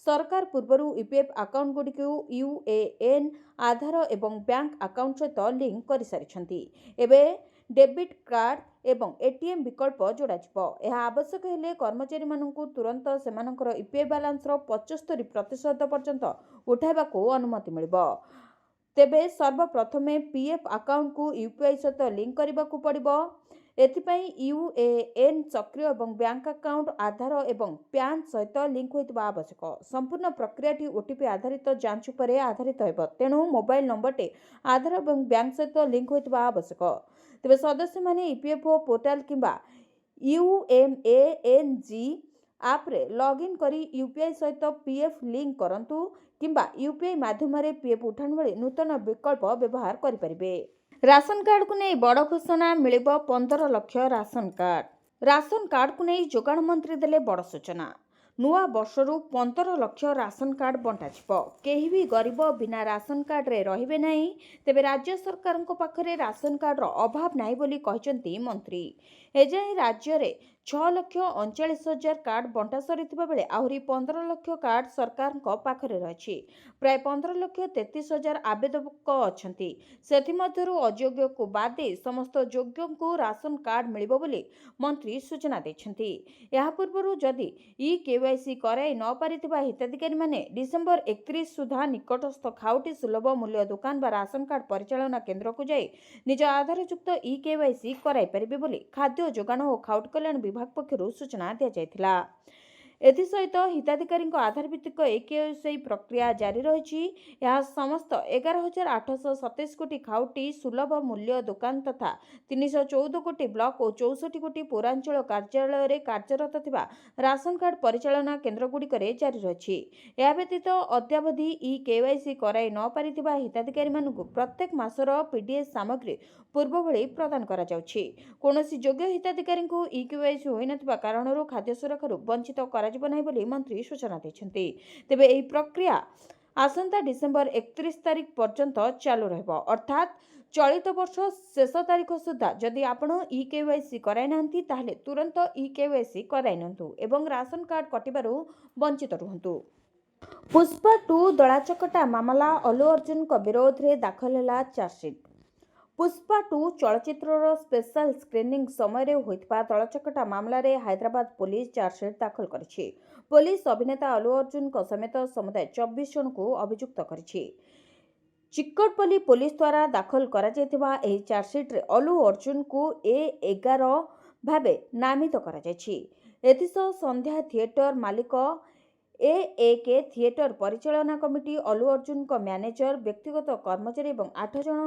ସରକାର ପୂର୍ବରୁ ଇପିଏଫ୍ ଆକାଉଣ୍ଟଗୁଡ଼ିକୁ ୟୁଏଏନ୍, ଆଧାର ଏବଂ ବ୍ୟାଙ୍କ ଆକାଉଣ୍ଟ ସହିତ ଲିଙ୍କ କରିସାରିଛନ୍ତି। ଏବେ ଡେବିଟ୍ କାର୍ଡ ଏବଂ ଏଟିଏମ୍ ବିକଳ୍ପ ଯୋଡ଼ାଯିବ। ଏହା ଆବଶ୍ୟକ ହେଲେ କର୍ମଚାରୀମାନଙ୍କୁ ତୁରନ୍ତ ସେମାନଙ୍କର ଇପିଏଫ୍ ବାଲାନ୍ସର 75% ପର୍ଯ୍ୟନ୍ତ ଉଠାଇବାକୁ ଅନୁମତି ମିଳିବ। ତେବେ ସର୍ବପ୍ରଥମେ ପିଏଫ୍ ଆକାଉଣ୍ଟକୁ ୟୁପିଆଇ ସହିତ ଲିଙ୍କ କରିବାକୁ ପଡ଼ିବ। ଏଥିପାଇଁ ୟୁଏଏନ୍ ସକ୍ରିୟ ଏବଂ ବ୍ୟାଙ୍କ ଆକାଉଣ୍ଟ, ଆଧାର ଏବଂ ପ୍ୟାନ୍ ସହିତ ଲିଙ୍କ ହୋଇଥିବା ଆବଶ୍ୟକ। ସମ୍ପୂର୍ଣ୍ଣ ପ୍ରକ୍ରିୟାଟି ଓଟିପି ଆଧାରିତ ଯାଞ୍ଚ ଉପରେ ଆଧାରିତ ହେବ, ତେଣୁ ମୋବାଇଲ ନମ୍ବରଟି ଆଧାର ଏବଂ ବ୍ୟାଙ୍କ ସହିତ ଲିଙ୍କ ହୋଇଥିବା ଆବଶ୍ୟକ। ତେବେ ସଦସ୍ୟମାନେ ଇପିଏଫ୍ଓ ପୋର୍ଟାଲ କିମ୍ବା ୟୁଏମ୍ଏଏନ୍ଜି ଆପ୍ରେ ଲଗ୍ଇନ୍ କରି ୟୁପିଆଇ ସହିତ ପିଏଫ୍ ଲିଙ୍କ କରନ୍ତୁ କିମ୍ବା ୟୁପିଆଇ ମାଧ୍ୟମରେ ପିଏଫ୍ ଉଠାଣ ଭଳି ନୂତନ ବିକଳ୍ପ ବ୍ୟବହାର କରିପାରିବେ। ରାସନ କାର୍ଡକୁ ନେଇ ବଡ଼ ଘୋଷଣା, ମିଳିବ 15 ଲକ୍ଷ ରାସନ କାର୍ଡ। ରାସନ କାର୍ଡକୁ ନେଇ ଯୋଗାଣ ମନ୍ତ୍ରୀ ଦେଲେ ବଡ଼ ସୂଚନା। ନୂଆ ବର୍ଷରୁ 15 ଲକ୍ଷ ରାସନ କାର୍ଡ ବଣ୍ଟାଯିବ। କେହି ବି ଗରିବ ବିନା ରାସନ କାର୍ଡରେ ରହିବେ ନାହିଁ। ତେବେ ରାଜ୍ୟ ସରକାରଙ୍କ ପାଖରେ ରାସନ କାର୍ଡର ଅଭାବ ନାହିଁ ବୋଲି କହିଛନ୍ତି ମନ୍ତ୍ରୀ। ଏଯାଏଁ ରାଜ୍ୟରେ 6,39,000 କାର୍ଡ ବଣ୍ଟା ସରିଥିବା ବେଳେ ଆହୁରି 15 ଲକ୍ଷ କାର୍ଡ ସରକାରଙ୍କ ପାଖରେ ରହିଛି। ପ୍ରାୟ 15,33,000 ଆବେଦକ ଅଛନ୍ତି। ସେଥିମଧ୍ୟରୁ ଅଯୋଗ୍ୟକୁ ବାଦ୍ ଦେଇ ସମସ୍ତ ଯୋଗ୍ୟଙ୍କୁ ରାସନ କାର୍ଡ ମିଳିବ ବୋଲି ମନ୍ତ୍ରୀ ସୂଚନା ଦେଇଛନ୍ତି। ଏହା ପୂର୍ବରୁ ଯଦି ଇ-କେୱାଇସି କରାଇ ନ ପାରିଥିବା ହିତାଧିକାରୀମାନେ ଡିସେମ୍ବର 31 ସୁଦ୍ଧା ନିକଟସ୍ଥ ଖାଉଟି ସୁଲଭ ମୂଲ୍ୟ ଦୋକାନ ବା ରାସନ କାର୍ଡ ପରିଚାଳନା କେନ୍ଦ୍ରକୁ ଯାଇ ନିଜ ଆଧାରଯୁକ୍ତ ଇ-କେୱାଇସି କରାଇପାରିବେ ବୋଲି ଖାଦ୍ୟ ଯୋଗାଣ ଓ ଖାଉଟି କଲ୍ୟାଣ ବିଭାଗ ପକ୍ଷରୁ ସୂଚନା ଦିଆଯାଇଥିଲା। ଏଥିସହିତ ହିତାଧିକାରୀଙ୍କ ଆଧାର ଭିତ୍ତିକ ଇ-କେୱାଇସି ପ୍ରକ୍ରିୟା ଜାରି ରହିଛି। ଏହା ସମସ୍ତ 11,827 କୋଟି ଖାଉଟି ସୁଲଭ ମୂଲ୍ୟ ଦୋକାନ ତଥା 314 କୋଟି ବ୍ଲକ ଓ 64 କୋଟି ପୌରାଞ୍ଚଳ କାର୍ଯ୍ୟାଳୟରେ କାର୍ଯ୍ୟରତ ଥିବା ରାସନ କାର୍ଡ ପରିଚାଳନା କେନ୍ଦ୍ରଗୁଡ଼ିକରେ ଜାରି ରହିଛି। ଏହା ବ୍ୟତୀତ ଅଦ୍ୟାବଧି ଇ-କେୱାଇସି କରାଇ ନ ପାରିଥିବା ହିତାଧିକାରୀମାନଙ୍କୁ ପ୍ରତ୍ୟେକ ମାସର ପିଡିଏସ୍ ସାମଗ୍ରୀ ପୂର୍ବଭଳି ପ୍ରଦାନ କରାଯାଉଛି। କୌଣସି ଯୋଗ୍ୟ ହିତାଧିକାରୀଙ୍କୁ ଇ-କେୱାଇସି ହୋଇନଥିବା କାରଣରୁ ଖାଦ୍ୟ ସୁରକ୍ଷାରୁ ବଞ୍ଚିତ କରାଯିବ ନାହିଁ ବୋଲି ମନ୍ତ୍ରୀ ସୂଚନା ଦେଇଛନ୍ତି। ତେବେ ଏହି ପ୍ରକ୍ରିୟା ଆସନ୍ତା ଡିସେମ୍ବର 31 ତାରିଖ ପର୍ଯ୍ୟନ୍ତ ଚାଲୁ ରହିବ। ଅର୍ଥାତ୍ ଚଳିତ ବର୍ଷ ଶେଷ ତାରିଖ ସୁଦ୍ଧା ଯଦି ଆପଣ ଇ-କେୱାଇସି କରାଇ ନାହାନ୍ତି ତାହେଲେ ତୁରନ୍ତ ଇ-କେୱାଇସି କରାଇ ନିଅନ୍ତୁ ଏବଂ ରାସନ କାର୍ଡ କଟିବାରୁ ବଞ୍ଚିତ ରୁହନ୍ତୁ। ପୁଷ୍ପା 2 ଦଳାଚକଟା ମାମଲା ଅଲ୍ଲୁ ଅର୍ଜୁନଙ୍କ ବିରୋଧରେ ଦାଖଲ ହେଲା ଚାର୍ଜସିଟ୍। ପୁଷ୍ପା 2 ଚଳଚ୍ଚିତ୍ରର ସ୍ପେଶାଲ ସ୍କ୍ରିନିଂ ସମୟରେ ହୋଇଥିବା ଦଳଚକଟା ମାମଲାରେ ହାଇଦ୍ରାବାଦ ପୋଲିସ ଚାର୍ଜସିଟ୍ ଦାଖଲ କରିଛି। ପୋଲିସ ଅଭିନେତା ଅଲ୍ଲୁ ଅର୍ଜୁନଙ୍କ ସମେତ ସମୁଦାୟ 24 ଜଣଙ୍କୁ ଅଭିଯୁକ୍ତ କରିଛି। ଚିକଟପଲ୍ଲୀ ପୋଲିସ ଦ୍ୱାରା ଦାଖଲ କରାଯାଇଥିବା ଏହି ଚାର୍ଜସିଟ୍ରେ ଅଲ୍ଲୁ ଅର୍ଜୁନଙ୍କୁ A11 ଭାବେ ନାମିତ କରାଯାଇଛି। ଏଥିସହ ସନ୍ଧ୍ୟା ଥିଏଟର ମାଲିକ A1 ଥିଏଟର ପରିଚାଳନା କମିଟି, ଅଲ୍ଲୁ ଅର୍ଜୁନଙ୍କ ମ୍ୟାନେଜର, ବ୍ୟକ୍ତିଗତ କର୍ମଚାରୀ ଏବଂ 8 ଜଣ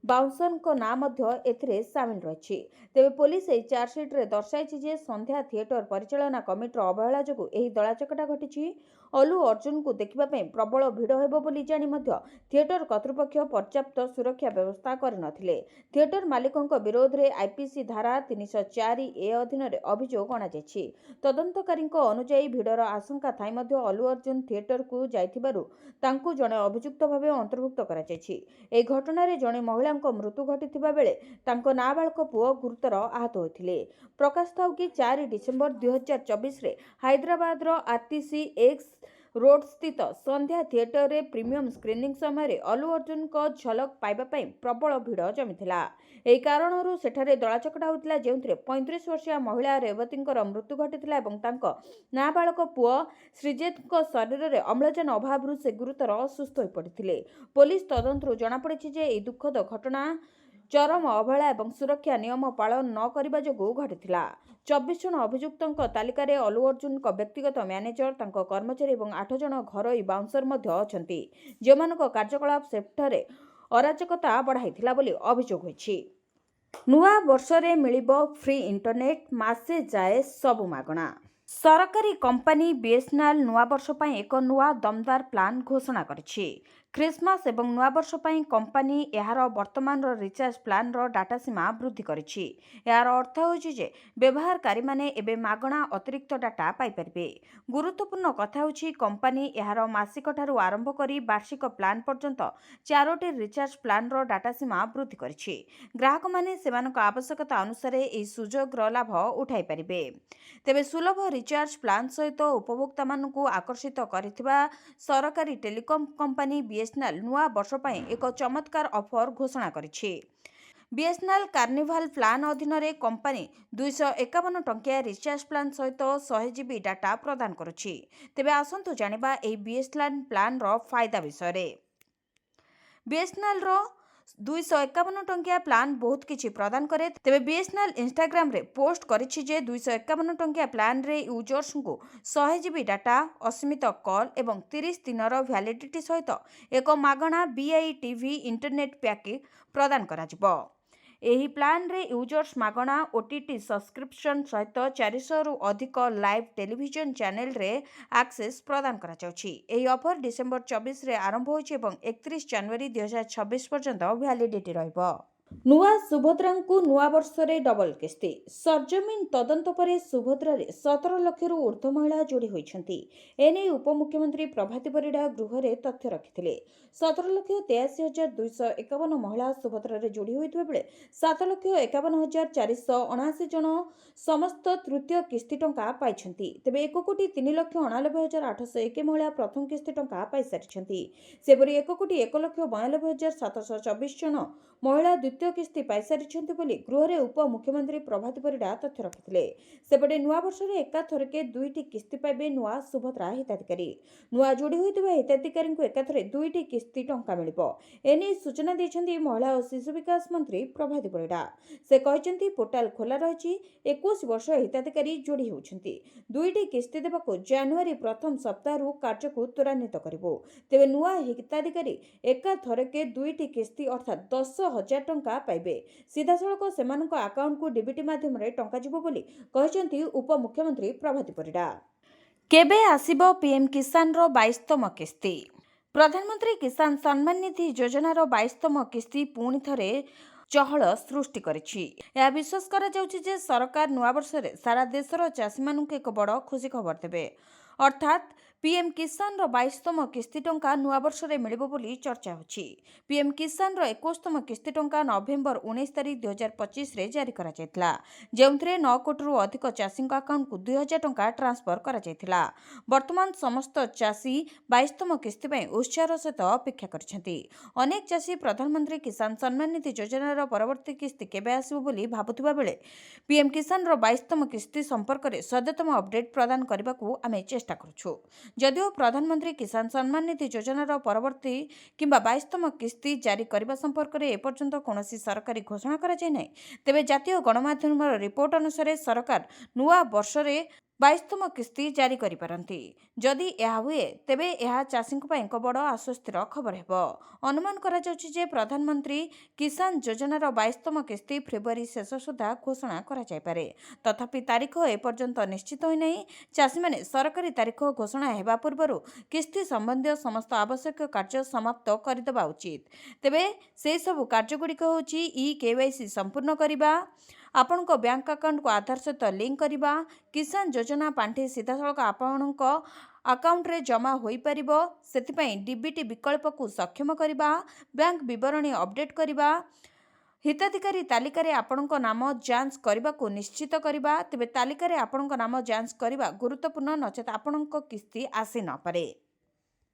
ବାଉନ୍ସରଙ୍କ ନାଁ ମଧ୍ୟ ଏଥିରେ ସାମିଲ ରହିଛି। ତେବେ ପୋଲିସ ଏହି ଚାର୍ଜସିଟ୍ରେ ଦର୍ଶାଇଛି ଯେ ସନ୍ଧ୍ୟା ଥିଏଟର ପରିଚାଳନା କମିଟିର ଅବହେଳା ଯୋଗୁଁ ଏହି ଦଳାଚକଟା ଘଟିଛି। ଅଲ୍ଲୁ ଅର୍ଜୁନଙ୍କୁ ଦେଖିବା ପାଇଁ ପ୍ରବଳ ଭିଡ଼ ହେବ ବୋଲି ଜାଣି ମଧ୍ୟ ଥିଏଟର କର୍ତ୍ତୃପକ୍ଷ ପର୍ଯ୍ୟାପ୍ତ ସୁରକ୍ଷା ବ୍ୟବସ୍ଥା କରିନଥିଲେ। ଥିଏଟର ମାଲିକଙ୍କ ବିରୋଧରେ ଆଇପିସି ଧାରା 304A ଅଧୀନରେ ଅଭିଯୋଗ ଅଣାଯାଇଛି। ତଦନ୍ତକାରୀଙ୍କ ଅନୁଯାୟୀ ଭିଡ଼ର ଆଶଙ୍କା ଥାଇ ମଧ୍ୟ ଅଲ୍ଲୁ ଅର୍ଜୁନ ଥିଏଟରକୁ ଯାଇଥିବାରୁ ତାଙ୍କୁ ଜଣେ ଅଭିଯୁକ୍ତ ଭାବେ ଅନ୍ତର୍ଭୁକ୍ତ କରାଯାଇଛି। ଏହି ଘଟଣାରେ ଜଣେ ମହିଳାଙ୍କ ମୃତ୍ୟୁ ଘଟିଥିବା ବେଳେ ତାଙ୍କ ନାବାଳକ ପୁଅ ଗୁରୁତର ଆହତ ହୋଇଥିଲେ। ପ୍ରକାଶଥାଉ କି 4 ଡିସେମ୍ବର 2024ରେ ହାଇଦ୍ରାବାଦର ଆର୍ଟିସି ଏକ୍ସ ରୋଡସ୍ଥିତ ସନ୍ଧ୍ୟା ଥିଏଟରରେ ପ୍ରିମିୟମ ସ୍କ୍ରିନିଂ ସମୟରେ ଅଲ୍ଲୁ ଅର୍ଜୁନଙ୍କ ଝଲକ ପାଇବା ପାଇଁ ପ୍ରବଳ ଭିଡ଼ ଜମିଥିଲା। ଏହି କାରଣରୁ ସେଠାରେ ଦଳାଚକଟା ହୋଇଥିଲା, ଯେଉଁଥିରେ 35 ବର୍ଷୀୟ ମହିଳା ରେବତୀଙ୍କର ମୃତ୍ୟୁ ଘଟିଥିଲା ଏବଂ ତାଙ୍କ ନାବାଳକ ପୁଅ ଶ୍ରୀଜିତଙ୍କ ଶରୀରରେ ଅମ୍ଳଜାନ ଅଭାବରୁ ସେ ଗୁରୁତର ଅସୁସ୍ଥ ହୋଇପଡ଼ିଥିଲେ। ପୋଲିସ ତଦନ୍ତରୁ ଜଣାପଡ଼ିଛି ଯେ ଏହି ଦୁଃଖଦ ଘଟଣା ଚରମ ଅବହେଳା ଏବଂ ସୁରକ୍ଷା ନିୟମ ପାଳନ ନ କରିବା ଯୋଗୁଁ ଘଟିଥିଲା। 24 ଜଣ ଅଭିଯୁକ୍ତଙ୍କ ତାଲିକାରେ ଅଲ୍ଲୁ ଅର୍ଜୁନଙ୍କ ବ୍ୟକ୍ତିଗତ ମ୍ୟାନେଜର, ତାଙ୍କ କର୍ମଚାରୀ ଏବଂ 8 ଜଣ ଘରୋଇ ବାଉନ୍ସର ମଧ୍ୟ ଅଛନ୍ତି, ଯେଉଁମାନଙ୍କ କାର୍ଯ୍ୟକଳାପ ସେଠାରେ ଅରାଜକତା ବଢ଼ାଇଥିଲା ବୋଲି ଅଭିଯୋଗ ହୋଇଛି। ନୂଆ ବର୍ଷରେ ମିଳିବ ଫ୍ରି ଇଣ୍ଟରନେଟ୍, ମାସେ ଯାଏ ସବୁ ମାଗଣା। ସରକାରୀ କମ୍ପାନୀ ବିଏସ୍ଏନ୍ଏଲ୍ ନୂଆବର୍ଷ ପାଇଁ ଏକ ନୂଆ ଦମଦାର ପ୍ଲାନ୍ ଘୋଷଣା କରିଛି। ଖ୍ରୀଷ୍ଟମାସ ଏବଂ ନୂଆବର୍ଷ ପାଇଁ କମ୍ପାନୀ ଏହାର ବର୍ତ୍ତମାନର ରିଚାର୍ଜ ପ୍ଲାନ୍ର ଡାଟା ସୀମା ବୃଦ୍ଧି କରିଛି। ଏହାର ଅର୍ଥ ହେଉଛି ଯେ ବ୍ୟବହାରକାରୀମାନେ ଏବେ ମାଗଣା ଅତିରିକ୍ତ ଡାଟା ପାଇପାରିବେ। ଗୁରୁତ୍ୱପୂର୍ଣ୍ଣ କଥା ହେଉଛି କମ୍ପାନୀ ଏହାର ମାସିକଠାରୁ ଆରମ୍ଭ କରି ବାର୍ଷିକ ପ୍ଲାନ୍ ପର୍ଯ୍ୟନ୍ତ 4ଟି ରିଚାର୍ଜ ପ୍ଲାନ୍ର ଡାଟା ସୀମା ବୃଦ୍ଧି କରିଛି। ଗ୍ରାହକମାନେ ସେମାନଙ୍କ ଆବଶ୍ୟକତା ଅନୁସାରେ ଏହି ସୁଯୋଗର ଲାଭ ଉଠାଇପାରିବେ। ତେବେ ସୁଲଭ ରିଚାର୍ଜ ପ୍ଲାନ୍ ସହିତ ଉପଭୋକ୍ତାମାନଙ୍କୁ ଆକର୍ଷିତ କରିଥିବା ସରକାରୀ ଟେଲିକମ୍ କମ୍ପାନୀ ବିଏସ୍ଏନ୍ଏଲ୍ ନୂଆ ବର୍ଷ ପାଇଁ ଏକ ଚମତ୍କାର ଅଫର ଘୋଷଣା କରିଛି। ବିଏସ୍ଏନ୍ଏଲ୍ କାର୍ନିଭାଲ ପ୍ଲାନ୍ ଅଧୀନରେ କମ୍ପାନୀ 251 ଟଙ୍କିଆ ରିଚାର୍ଜ ପ୍ଲାନ୍ ସହିତ 100 ଜିବି ଡାଟା ପ୍ରଦାନ କରୁଛି। ତେବେ ଆସନ୍ତୁ ଜାଣିବା ଏହି ବିଏସ୍ଏନ୍ଏଲ୍ ପ୍ଲାନ୍ର ଫାଇଦା ବିଷୟରେ। ବିଏସ୍ଏନ୍ଏଲ୍ର 251 ଟଙ୍କିଆ ପ୍ଲାନ୍ ବହୁତ କିଛି ପ୍ରଦାନ କରେ। ତେବେ ବିଏସ୍ଏନ୍ଏଲ୍ ଇନ୍ଷ୍ଟାଗ୍ରାମରେ ପୋଷ୍ଟ କରିଛି ଯେ 251 ଟଙ୍କିଆ ପ୍ଲାନ୍ରେ ୟୁଜର୍ସଙ୍କୁ 100 ଜିବି ଡାଟା, ଅସୀମିତ କଲ୍ ଏବଂ 30 ଦିନର ଭ୍ୟାଲିଡିଟି ସହିତ ଏକ ମାଗଣା BITV ଇଣ୍ଟରନେଟ୍ ପ୍ୟାକେଜ୍ ପ୍ରଦାନ କରାଯିବ। ଏହି ପ୍ଲାନ୍ରେ ୟୁଜର୍ସ ମାଗଣା OTT ସବସ୍କ୍ରିପସନ୍ ସହିତ 400ରୁ ଅଧିକ ଲାଇଭ୍ ଟେଲିଭିଜନ ଚ୍ୟାନେଲରେ ଆକ୍ସେସ୍ ପ୍ରଦାନ କରାଯାଉଛି। ଏହି ଅଫର ଡିସେମ୍ବର 24ରେ ଆରମ୍ଭ ହୋଇଛି ଏବଂ 31 ଜାନୁଆରୀ 2026 ପର୍ଯ୍ୟନ୍ତ ଭ୍ୟାଲିଡିଟି ରହିବ। ନୂଆ ସୁଭଦ୍ରାଙ୍କୁ ନୂଆ ବର୍ଷରେ ଡବଲ କିସ୍ତି। ସରଜମିନ ତଦନ୍ତ ପରେ ସୁଭଦ୍ରାରେ 17 ଲକ୍ଷରୁ ଉର୍ଦ୍ଧ୍ୱ ମହିଳା ଯୋଡ଼ି ହୋଇଛନ୍ତି। ଏନେଇ ଉପମୁଖ୍ୟମନ୍ତ୍ରୀ ପ୍ରଭାତୀ ପରିଡ଼ା ଗୃହରେ ତଥ୍ୟ ରଖିଥିଲେ। 17,83,251 ମହିଳା ସୁଭଦ୍ରାରେ ଯୋଡ଼ି ହୋଇଥିବା ବେଳେ 7,51,479 ଜଣ ସମସ୍ତ ତୃତୀୟ କିସ୍ତି ଟଙ୍କା ପାଇଛନ୍ତି। ତେବେ 1,03,99,801 ମହିଳା ପ୍ରଥମ କିସ୍ତି ଟଙ୍କା ପାଇସାରିଛନ୍ତି। ସେପରି 1,01,92,724 ଜଣ ମହିଳା ଦ୍ୱିତୀୟ କିସ୍ତି ପାଇସାରିଛନ୍ତି ବୋଲି ଗୃହରେ ଉପମୁଖ୍ୟମନ୍ତ୍ରୀ ପ୍ରଭାତୀ ପରିଡ଼ା ତଥ୍ୟ ରଖିଥିଲେ। ସେପଟେ ନୂଆବର୍ଷରେ ଏକାଥରକେ 2ଟି କିସ୍ତି ପାଇବେ ନୂଆ ସୁଭଦ୍ରା ହିତାଧିକାରୀ। ନୂଆ ଯୋଡ଼ି ହୋଇଥିବା ହିତାଧିକାରୀଙ୍କୁ ଏକାଥରେ 2ଟି କିସ୍ତି ଟଙ୍କା ମିଳିବ। ଏନେଇ ସୂଚନା ଦେଇଛନ୍ତି ମହିଳା ଓ ଶିଶୁ ବିକାଶ ମନ୍ତ୍ରୀ ପ୍ରଭାତୀ ପରିଡ଼ା। ସେ କହିଛନ୍ତି ପୋର୍ଟାଲ ଖୋଲା ରହିଛି। 21 ବର୍ଷ ହିତାଧିକାରୀ ଯୋଡ଼ି ହେଉଛନ୍ତି। 2ଟି କିସ୍ତି ଦେବାକୁ ଜାନୁଆରୀ ପ୍ରଥମ ସପ୍ତାହରୁ କାର୍ଯ୍ୟକୁ ତ୍ୱରାନ୍ୱିତ କରିବୁ। ତେବେ ନୂଆ ହିତାଧିକାରୀ ଏକାଥରକେ 2ଟି କିସ୍ତି ଅର୍ଥାତ୍ 10,000 ଟଙ୍କା ପାଇବେ। ସିଧାସଳଖ ସେମାନଙ୍କ ଆକାଉଣ୍ଟକୁ ଡିବିଟି ମାଧ୍ୟମରେ ଟଙ୍କା ଯିବ ବୋଲି କହିଛନ୍ତି ଉପମୁଖ୍ୟମନ୍ତ୍ରୀ ପ୍ରଭାତୀ ପରିଡ଼ା। କେବେ ଆସିବ ପିଏମ୍ କିଷାନର 22ତମ କିସ୍ତି? ପ୍ରଧାନମନ୍ତ୍ରୀ କିଷାନ ସମ୍ମାନ ନିଧି ଯୋଜନାର 22ତମ କିସ୍ତି ପୁଣି ଥରେ ଚହଳ ସୃଷ୍ଟି କରିଛି। ଏହା ବିଶ୍ୱାସ କରାଯାଉଛି ଯେ ସରକାର ନୂଆବର୍ଷରେ ସାରା ଦେଶର ଚାଷୀମାନଙ୍କୁ ଏକ ବଡ଼ ଖୁସି ଖବର ଦେବେ। ଅର୍ଥାତ୍ ପିଏମ୍ କିଷାନର 22ତମ କିସ୍ତି ଟଙ୍କା ନୂଆବର୍ଷରେ ମିଳିବ ବୋଲି ଚର୍ଚ୍ଚା ହେଉଛି। ପିଏମ୍ କିଷାନର 21ତମ କିସ୍ତି ଟଙ୍କା ନଭେମ୍ବର 19 ତାରିଖ 2025ରେ ଜାରି କରାଯାଇଥିଲା, ଯେଉଁଥିରେ 9 କୋଟିରୁ ଅଧିକ ଚାଷୀଙ୍କ ଆକାଉଣ୍ଟକୁ 2,000 ଟଙ୍କା ଟ୍ରାନ୍ସଫର କରାଯାଇଥିଲା। ବର୍ତ୍ତମାନ ସମସ୍ତ ଚାଷୀ 22ତମ କିସ୍ତି ପାଇଁ ଉତ୍ସାହର ସହିତ ଅପେକ୍ଷା କରିଛନ୍ତି। ଅନେକ ଚାଷୀ ପ୍ରଧାନମନ୍ତ୍ରୀ କିଷାନ ସମ୍ମାନ ନିଧି ଯୋଜନାର ପରବର୍ତ୍ତୀ କିସ୍ତି କେବେ ଆସିବ ବୋଲି ଭାବୁଥିବା ବେଳେ ପିଏମ୍ କିଷାନର 22ତମ କିସ୍ତି ସମ୍ପର୍କରେ ସଦ୍ୟତମ ଅପଡେଟ୍ ପ୍ରଦାନ କରିବାକୁ ଆମେ ଚେଷ୍ଟା କରୁଛୁ। ଯଦିଓ ପ୍ରଧାନମନ୍ତ୍ରୀ କିଷାନ ସମ୍ମାନ ନିଧି ଯୋଜନାର ପରବର୍ତ୍ତୀ କିମ୍ବା 22ତମ କିସ୍ତି ଜାରି କରିବା ସମ୍ପର୍କରେ ଏପର୍ଯ୍ୟନ୍ତ କୌଣସି ସରକାରୀ ଘୋଷଣା କରାଯାଇନାହିଁ, ତେବେ ଜାତୀୟ ଗଣମାଧ୍ୟମର ରିପୋର୍ଟ ଅନୁସାରେ ସରକାର ନୂଆ ବର୍ଷରେ 22ତମ କିସ୍ତି ଜାରି କରିପାରନ୍ତି। ଯଦି ଏହା ହୁଏ ତେବେ ଏହା ଚାଷୀଙ୍କ ପାଇଁ ଏକ ବଡ଼ ଆଶ୍ୱସ୍ତିର ଖବର ହେବ। ଅନୁମାନ କରାଯାଉଛି ଯେ ପ୍ରଧାନମନ୍ତ୍ରୀ କିଷାନ ଯୋଜନାର 22ତମ କିସ୍ତି ଫେବୃଆରୀ ଶେଷ ସୁଦ୍ଧା ଘୋଷଣା କରାଯାଇପାରେ। ତଥାପି ତାରିଖ ଏପର୍ଯ୍ୟନ୍ତ ନିଶ୍ଚିତ ହୋଇନାହିଁ। ଚାଷୀମାନେ ସରକାରୀ ତାରିଖ ଘୋଷଣା ହେବା ପୂର୍ବରୁ କିସ୍ତି ସମ୍ବନ୍ଧୀୟ ସମସ୍ତ ଆବଶ୍ୟକୀୟ କାର୍ଯ୍ୟ ସମାପ୍ତ କରିଦେବା ଉଚିତ। ତେବେ ସେହିସବୁ କାର୍ଯ୍ୟଗୁଡ଼ିକ ହେଉଛି KYC ସମ୍ପୂର୍ଣ୍ଣ କରିବା, ଆପଣଙ୍କ ବ୍ୟାଙ୍କ ଆକାଉଣ୍ଟକୁ ଆଧାର ସହିତ ଲିଙ୍କ କରିବା, କିଷାନ ଯୋଜନା ପାଣ୍ଠି ସିଧାସଳଖ ଆପଣଙ୍କ ଆକାଉଣ୍ଟରେ ଜମା ହୋଇପାରିବ ସେଥିପାଇଁ ଡିବିଟି ବିକଳ୍ପକୁ ସକ୍ଷମ କରିବା, ବ୍ୟାଙ୍କ ବିବରଣୀ ଅପଡେଟ୍ କରିବା, ହିତାଧିକାରୀ ତାଲିକାରେ ଆପଣଙ୍କ ନାମ ଯାଞ୍ଚ କରିବାକୁ ନିଶ୍ଚିତ କରିବା। ତେବେ ତାଲିକାରେ ଆପଣଙ୍କ ନାମ ଯାଞ୍ଚ କରିବା ଗୁରୁତ୍ୱପୂର୍ଣ୍ଣ, ନଚେତ୍ ଆପଣଙ୍କ କିସ୍ତି ଆସିନପାରେ।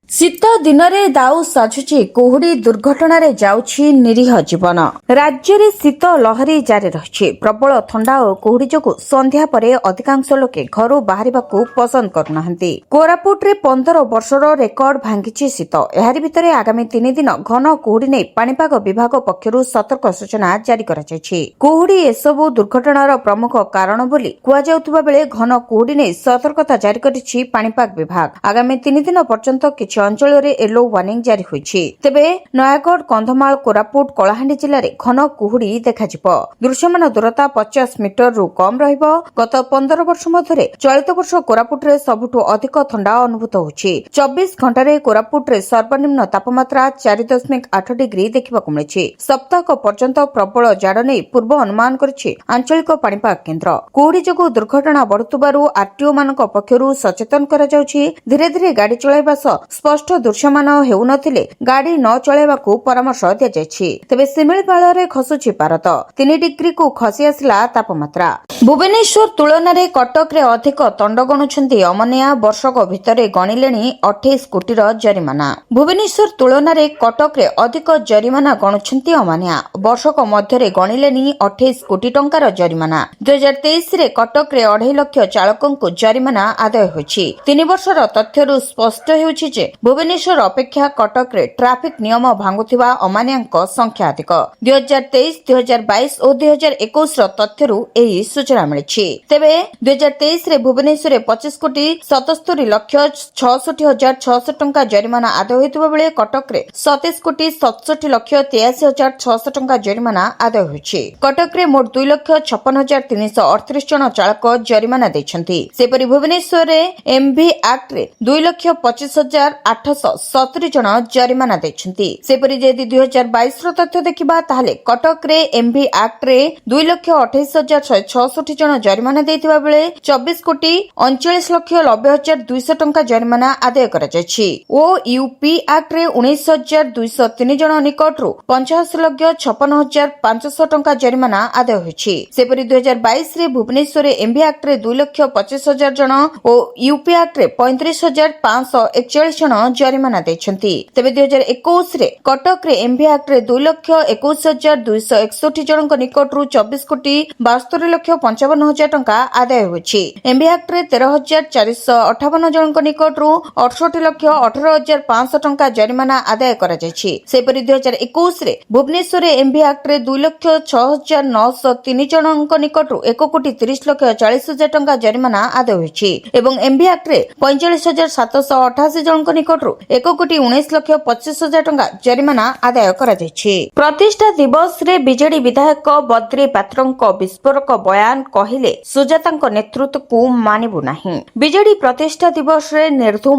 ଶୀତ ଦିନରେ ଦାଉ ସାଜୁଛି କୁହୁଡ଼ି ଦୁର୍ଘଟଣାରେ ଯାଉଛି ନିରୀହ ଜୀବନ। ରାଜ୍ୟରେ ଶୀତ ଲହରୀ ଜାରି ରହିଛି। ପ୍ରବଳ ଥଣ୍ଡା ଓ କୁହୁଡ଼ି ଯୋଗୁଁ ସନ୍ଧ୍ୟା ପରେ ଅଧିକାଂଶ ଲୋକେ ଘରୁ ବାହାରିବାକୁ ପସନ୍ଦ କରୁନାହାନ୍ତି। କୋରାପୁଟରେ 15 ବର୍ଷର ରେକର୍ଡ ଭାଙ୍ଗିଛି ଶୀତ। ଏହାରି ଭିତରେ ଆଗାମୀ 3 ଦିନ ଘନ କୁହୁଡ଼ି ନେଇ ପାଣିପାଗ ବିଭାଗ ପକ୍ଷରୁ ସତର୍କ ସୂଚନା ଜାରି କରାଯାଇଛି। କୁହୁଡ଼ି ଏସବୁ ଦୁର୍ଘଟଣାର ପ୍ରମୁଖ କାରଣ ବୋଲି କୁହାଯାଉଥିବା ବେଳେ ଘନ କୁହୁଡ଼ି ନେଇ ସତର୍କତା ଜାରି କରିଛି ପାଣିପାଗ ବିଭାଗ। ଆଗାମୀ 3 ଦିନ ପର୍ଯ୍ୟନ୍ତ କିଛି ଅଞ୍ଚଳରେ ୟେଲୋ ୱାର୍ଣ୍ଣିଂ ଜାରି ହୋଇଛି। ତେବେ ନୟାଗଡ଼, କନ୍ଧମାଳ, କୋରାପୁଟ, କଳାହାଣ୍ଡି ଜିଲ୍ଲାରେ ଘନ କୁହୁଡ଼ି ଦେଖାଯିବ। ଦୃଶ୍ୟମାନ ଦୂରତା 50 ମିଟରରୁ କମ୍ ରହିବ। ଗତ 15 ବର୍ଷ ମଧ୍ୟରେ ଚଳିତ ବର୍ଷ କୋରାପୁଟରେ ସବୁଠୁ ଅଧିକ ଥଣ୍ଡା ଅନୁଭୂତ ହେଉଛି। 24 ଘଣ୍ଟାରେ କୋରାପୁଟରେ ସର୍ବନିମ୍ନ ତାପମାତ୍ରା 4.8 ଡିଗ୍ରୀ ଦେଖିବାକୁ ମିଳିଛି। ସପ୍ତାହକ ପର୍ଯ୍ୟନ୍ତ ପ୍ରବଳ ଜାଡ଼ ନେଇ ପୂର୍ବ ଅନୁମାନ କରିଛି ଆଞ୍ଚଳିକ ପାଣିପାଗ କେନ୍ଦ୍ର। କୁହୁଡ଼ି ଯୋଗୁଁ ଦୁର୍ଘଟଣା ବଢୁଥିବାରୁ ଆରଟିଓ ମାନଙ୍କ ପକ୍ଷରୁ ସଚେତନ କରାଯାଉଛି। ଧୀରେ ଧୀରେ ଗାଡ଼ି ଚଳାଇବା ସହ ସ୍ପଷ୍ଟ ଦୃଶ୍ୟମାନ ହେଉନଥିଲେ ଗାଡ଼ି ନ ଚଳାଇବାକୁ ପରାମର୍ଶ ଦିଆଯାଇଛି। ତେବେ ଶିମିଳିପାଳରେ ଖସୁଛି ପାରଦ। 3 ଡିଗ୍ରୀକୁ ଖସି ଆସିଲା ତାପମାତ୍ରା। ଭୁବନେଶ୍ୱର ତୁଳନାରେ କଟକରେ ଅଧିକ ଦଣ୍ଡ ଗଣୁଛନ୍ତି ଅମାନିଆ। ବର୍ଷକ ଭିତରେ ଗଣିଲେଣି 28 କୋଟିର ଜରିମାନା। ଭୁବନେଶ୍ୱର ତୁଳନାରେ କଟକରେ ଅଧିକ ଜରିମାନା ଗଣୁଛନ୍ତି ଅମାନିଆ। ବର୍ଷକ ମଧ୍ୟରେ ଗଣିଲେଣି 28 କୋଟି ଟଙ୍କାର ଜରିମାନା। 2023ରେ କଟକରେ 2.5 ଲକ୍ଷ ଚାଳକଙ୍କୁ ଜରିମାନା ଆଦାୟ ହୋଇଛି। 3 ବର୍ଷର ତଥ୍ୟରୁ ସ୍ପଷ୍ଟ ହେଉଛି ଯେ ଭୁବନେଶ୍ୱର ଅପେକ୍ଷା କଟକରେ ଟ୍ରାଫିକ୍ ନିୟମ ଭାଙ୍ଗୁଥିବା ଅମାନିଆଙ୍କ ସଂଖ୍ୟା ଅଧିକ। 2023, 2022 ଓ 2021ର ତଥ୍ୟରୁ ଏହି ସୂଚନା ମିଳିଛି। ତେବେ 2023ରେ ଭୁବନେଶ୍ୱରରେ 25 କୋଟି 77 ଲକ୍ଷ 66 ହଜାର 600 ଟଙ୍କା ଜରିମାନା ଆଦାୟ ହୋଇଥିବା ବେଳେ କଟକରେ 27 କୋଟି 67 ଲକ୍ଷ 83 ହଜାର 600 ଟଙ୍କା ଜରିମାନା ଆଦାୟ ହୋଇଛି। କଟକରେ ମୋଟ 2 ଲକ୍ଷ 56 ହଜାର 338 ଜଣ ଚାଳକ ଜରିମାନା ଦେଇଛନ୍ତି। ସେପରି ଭୁବନେଶ୍ୱରରେ MV ଆକ୍ଟରେ 2 ଲକ୍ଷ 25 ହଜାର 870 ଜଣ ଜରିମାନା ଦେଇଛନ୍ତି। ସେପରି ଯଦି 2022 ତଥ୍ୟ ଦେଖିବା ତାହେଲେ କଟକରେ ଏମ୍ଭି ଆକ୍ଟରେ 2,28,166 ଜଣ ଜରିମାନା ଦେଇଥିବା ବେଳେ 24,39,90,200 ଟଙ୍କା ଜରିମାନା ଆଦାୟ କରାଯାଇଛି ଓ ୟୁପି ଆକ୍ଟରେ 19,203 ଜଣ ନିକଟରୁ 85,56,500 ଟଙ୍କା ଜରିମାନା ଆଦାୟ ହୋଇଛି। ସେପରି 2022ରେ ଭୁବନେଶ୍ୱରରେ ଏମ୍ଭି ଆକ୍ଟରେ 2,25,000 ଜଣ ଓ ୟୁପି ଆକ୍ଟରେ 35,541 ଜଣ ଜରିମାନା ଦେଇଛନ୍ତି। ତେବେ 2021ରେ କଟକରେ ଏମ୍ଭି ଆକ୍ଟରେ 2,21,261 ଜଣଙ୍କ ନିକଟରୁ 24,72,55,000 ଟଙ୍କା ଆଦାୟ ହୋଇଛି। ଏମ୍ଭି ଆକ୍ଟରେ 13,458 ଜଣଙ୍କ ନିକଟରୁ 68,18,500 ଟଙ୍କା ଜରିମାନା ଆଦାୟ କରାଯାଇଛି। ସେପରି 2021ରେ ଭୁବନେଶ୍ୱରରେ ଏମ୍ଭି ଆକ୍ଟରେ 2,06,903 ଜଣଙ୍କ ନିକଟରୁ 1,30,40,000 ଟଙ୍କା ଜରିମାନା ଆଦାୟ ହୋଇଛି ଏବଂ ଏମ୍ଭି ଆକ୍ଟରେ 45,788 ଜଣଙ୍କ ନିକଟରୁ 1,19,25,000 ଟଙ୍କା ଜରିମାନା ଆଦାୟ କରାଯାଇଛି। ପ୍ରତିଷ୍ଠା ଦିବସରେ ବିଜେଡି ବିଧାୟକ ବଦ୍ରି ପାତ୍ରଙ୍କ ବିସ୍ଫୋରକ ବୟାନ, କହିଲେ ସୁଜାତାଙ୍କ ନେତୃତ୍ୱକୁ ମାନିବୁ ନାହିଁ। ବିଜେଡି ପ୍ରତିଷ୍ଠା ଦିବସରେ ନିର୍ଧୁମ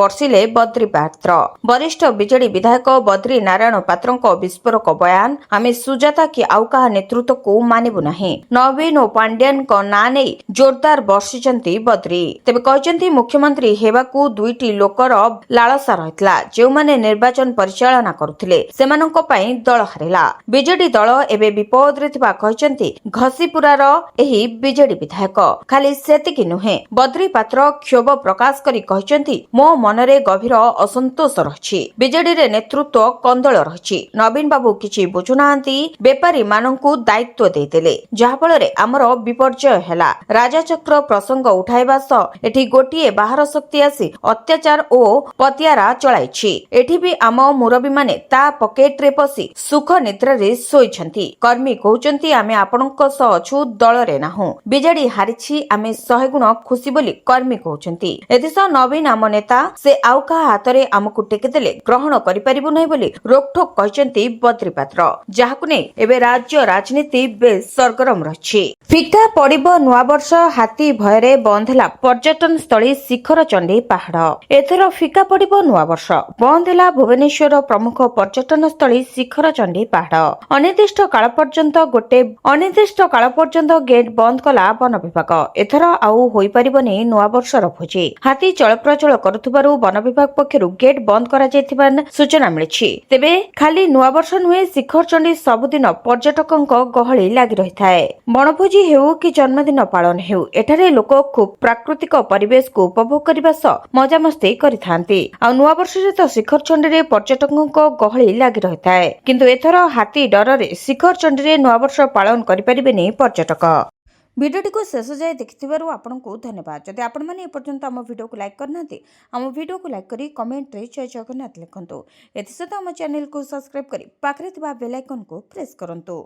ବର୍ଷିଲେ ବଦ୍ରି ପାତ୍ର। ବରିଷ୍ଠ ବିଜେଡି ବିଧାୟକ ବଦ୍ରି ନାରାୟଣ ପାତ୍ରଙ୍କ ବିସ୍ଫୋରକ ବୟାନ, ଆମେ ସୁଜାତା କି ଆଉ କାହା ନେତୃତ୍ୱକୁ ମାନିବୁ ନାହିଁ, ନବୀନ ଓ ପାଣ୍ଡିଆନଙ୍କ ନାଁ ନେଇ ଜୋରଦାର ବର୍ଷିଛନ୍ତି ବଦ୍ରି। ତେବେ କହିଛନ୍ତି ମୁଖ୍ୟମନ୍ତ୍ରୀ ହେବାକୁ ଦୁଇଟି ଲୋକର ଲାଳସା ରହିଥିଲା, ଯେଉଁମାନେ ନିର୍ବାଚନ ପରିଚାଳନା କରୁଥିଲେ ସେମାନଙ୍କ ପାଇଁ ଦଳ ହାରିଲା। ବିଜେଡି ଦଳ ଏବେ ବିପଦରେ ଥିବା କହିଛନ୍ତି ଘସିପୁରାର ଏହି ବିଜେଡି ବିଧାୟକ। ଖାଲି ସେତିକି ନୁହେଁ, ବଦ୍ରି ପାତ୍ର କ୍ଷୋଭ ପ୍ରକାଶ କରି କହିଛନ୍ତି ମୋ ମନରେ ଗଭୀର ଅସନ୍ତୋଷ ରହିଛି। ବିଜେଡିରେ ନେତୃତ୍ୱ କନ୍ଦଳ ରହିଛି। ନବୀନ ବାବୁ କିଛି ବୁଝୁନାହାନ୍ତି, ବେପାରୀ ମାନଙ୍କୁ ଦାୟିତ୍ୱ ଦେଇଦେଲେ, ଯାହାଫଳରେ ଆମର ବିପର୍ଯ୍ୟୟ ହେଲା। ରାଜାଚକ୍ର ପ୍ରସଙ୍ଗ ଉଠାଇବା ସହ ଏଠି ଗୋଟିଏ ବାହାର ଶକ୍ତି ଆସି ଅତ୍ୟାଚାର ଓ ପତିଆରା ଚଳାଇଛି। ଏଠି ବି ଆମ ମୁରବୀମାନେ ତା ପକେଟରେ ପଶି ସୁଖ ନିଦ୍ରାରେ ଶୋଇଛନ୍ତି। କର୍ମୀ କହୁଛନ୍ତି ଆମେ ଆପଣଙ୍କ ସହ ଅଛୁ, ଦଳରେ ନାହୁଁ। ବିଜେଡି ହାରିଛି, ଆମେ 100 ଗୁଣ ଖୁସି ବୋଲି କର୍ମୀ କହୁଛନ୍ତି। ଏଥିସହ ନବୀନ ଆମ ନେତା, ସେ ଆଉ କାହା ହାତରେ ଆମକୁ ଟେକିଦେଲେ ଗ୍ରହଣ କରିପାରିବୁ ନାହିଁ ବୋଲି ରୋକଠୋକ କହିଛନ୍ତି ବଦ୍ରି ପାତ୍ର, ଯାହାକୁ ନେଇ ଏବେ ରାଜ୍ୟ ରାଜନୀତି ବେଶ ସରଗରମ ରହିଛି। ଫିକା ପଡିବ ନୂଆବର୍ଷ, ହାତୀ ଭୟରେ ବନ୍ଦ ହେଲା ପର୍ଯ୍ୟଟନସ୍ଥଳୀ ଶିଖରଚଣ୍ଡୀ ପାହାଡ। ଏଥର ଫିକା ପଡିବ ନୂଆବର୍ଷ, ବନ୍ଦ ହେଲା ଭୁବନେଶ୍ୱର ପ୍ରମୁଖ ପର୍ଯ୍ୟଟନସ୍ଥଳୀ ଶିଖରଚଣ୍ଡୀ ପାହାଡ। ଅନିର୍ଦ୍ଦିଷ୍ଟ କାଳ ପର୍ଯ୍ୟନ୍ତ ଗେଟ୍ ବନ୍ଦ କଲା ବନ ବିଭାଗ। ଏଥର ଆଉ ହୋଇପାରିବନି ନୂଆବର୍ଷର ଭୋଜି। ହାତୀ ଚଳପ୍ରଚଳ କରୁଥିବାରୁ ବନ ବିଭାଗ ପକ୍ଷରୁ ଗେଟ୍ ବନ୍ଦ କରାଯାଇଥିବା ସୂଚନା ମିଳିଛି। ତେବେ ଖାଲି ନୂଆବର୍ଷ ନୁହେଁ, ଶିଖରଚଣ୍ଡୀ ସବୁଦିନ ପର୍ଯ୍ୟଟକଙ୍କ ଗହଳି ଲାଗି ରହିଥାଏ। ବଣଭୋଜି ହେଉ କି ଜନ୍ମଦିନ ପାଳନ ହେଉ, ଏଠାରେ ଲୋକ ଖୁବ୍ ପ୍ରାକୃତିକ ପରିବେଶକୁ ଉପଭୋଗ କରିବା ସହ ମଜାମସ୍ତି କରିଥାନ୍ତି। ଆଉ ନୂଆବର୍ଷରେ ତ ଶିଖରଚଣ୍ଡୀରେ ପର୍ଯ୍ୟଟକଙ୍କ ଗହଳି ଲାଗି ରହିଥାଏ। କିନ୍ତୁ ଏଥର ହାତୀ ଡରରେ ଶିଖରଚଣ୍ଡୀରେ ନୂଆବର୍ଷ ପାଳନ କରିପାରିବେନି ପର୍ଯ୍ୟଟକ। ଭିଡ଼ିଓଟିକୁ ଶେଷ ଯାଏ ଦେଖିଥିବାରୁ ଆପଣଙ୍କୁ ଧନ୍ୟବାଦ। ଯଦି ଆପଣମାନେ ଏପର୍ଯ୍ୟନ୍ତ ଆମ ଭିଡ଼ିଓକୁ ଲାଇକ୍ କରିନାହାନ୍ତି, ଆମ ଭିଡ଼ିଓକୁ ଲାଇକ୍ କରି କମେଣ୍ଟରେ ଜୟ ଜଗନ୍ନାଥ ଲେଖନ୍ତୁ। ଏଥିସହିତ ଆମ ଚ୍ୟାନେଲକୁ ସବସ୍କ୍ରାଇବ୍ କରି ପାଖରେ ଥିବା ବେଲ୍ ଆଇକନକୁ ପ୍ରେସ୍ କରନ୍ତୁ।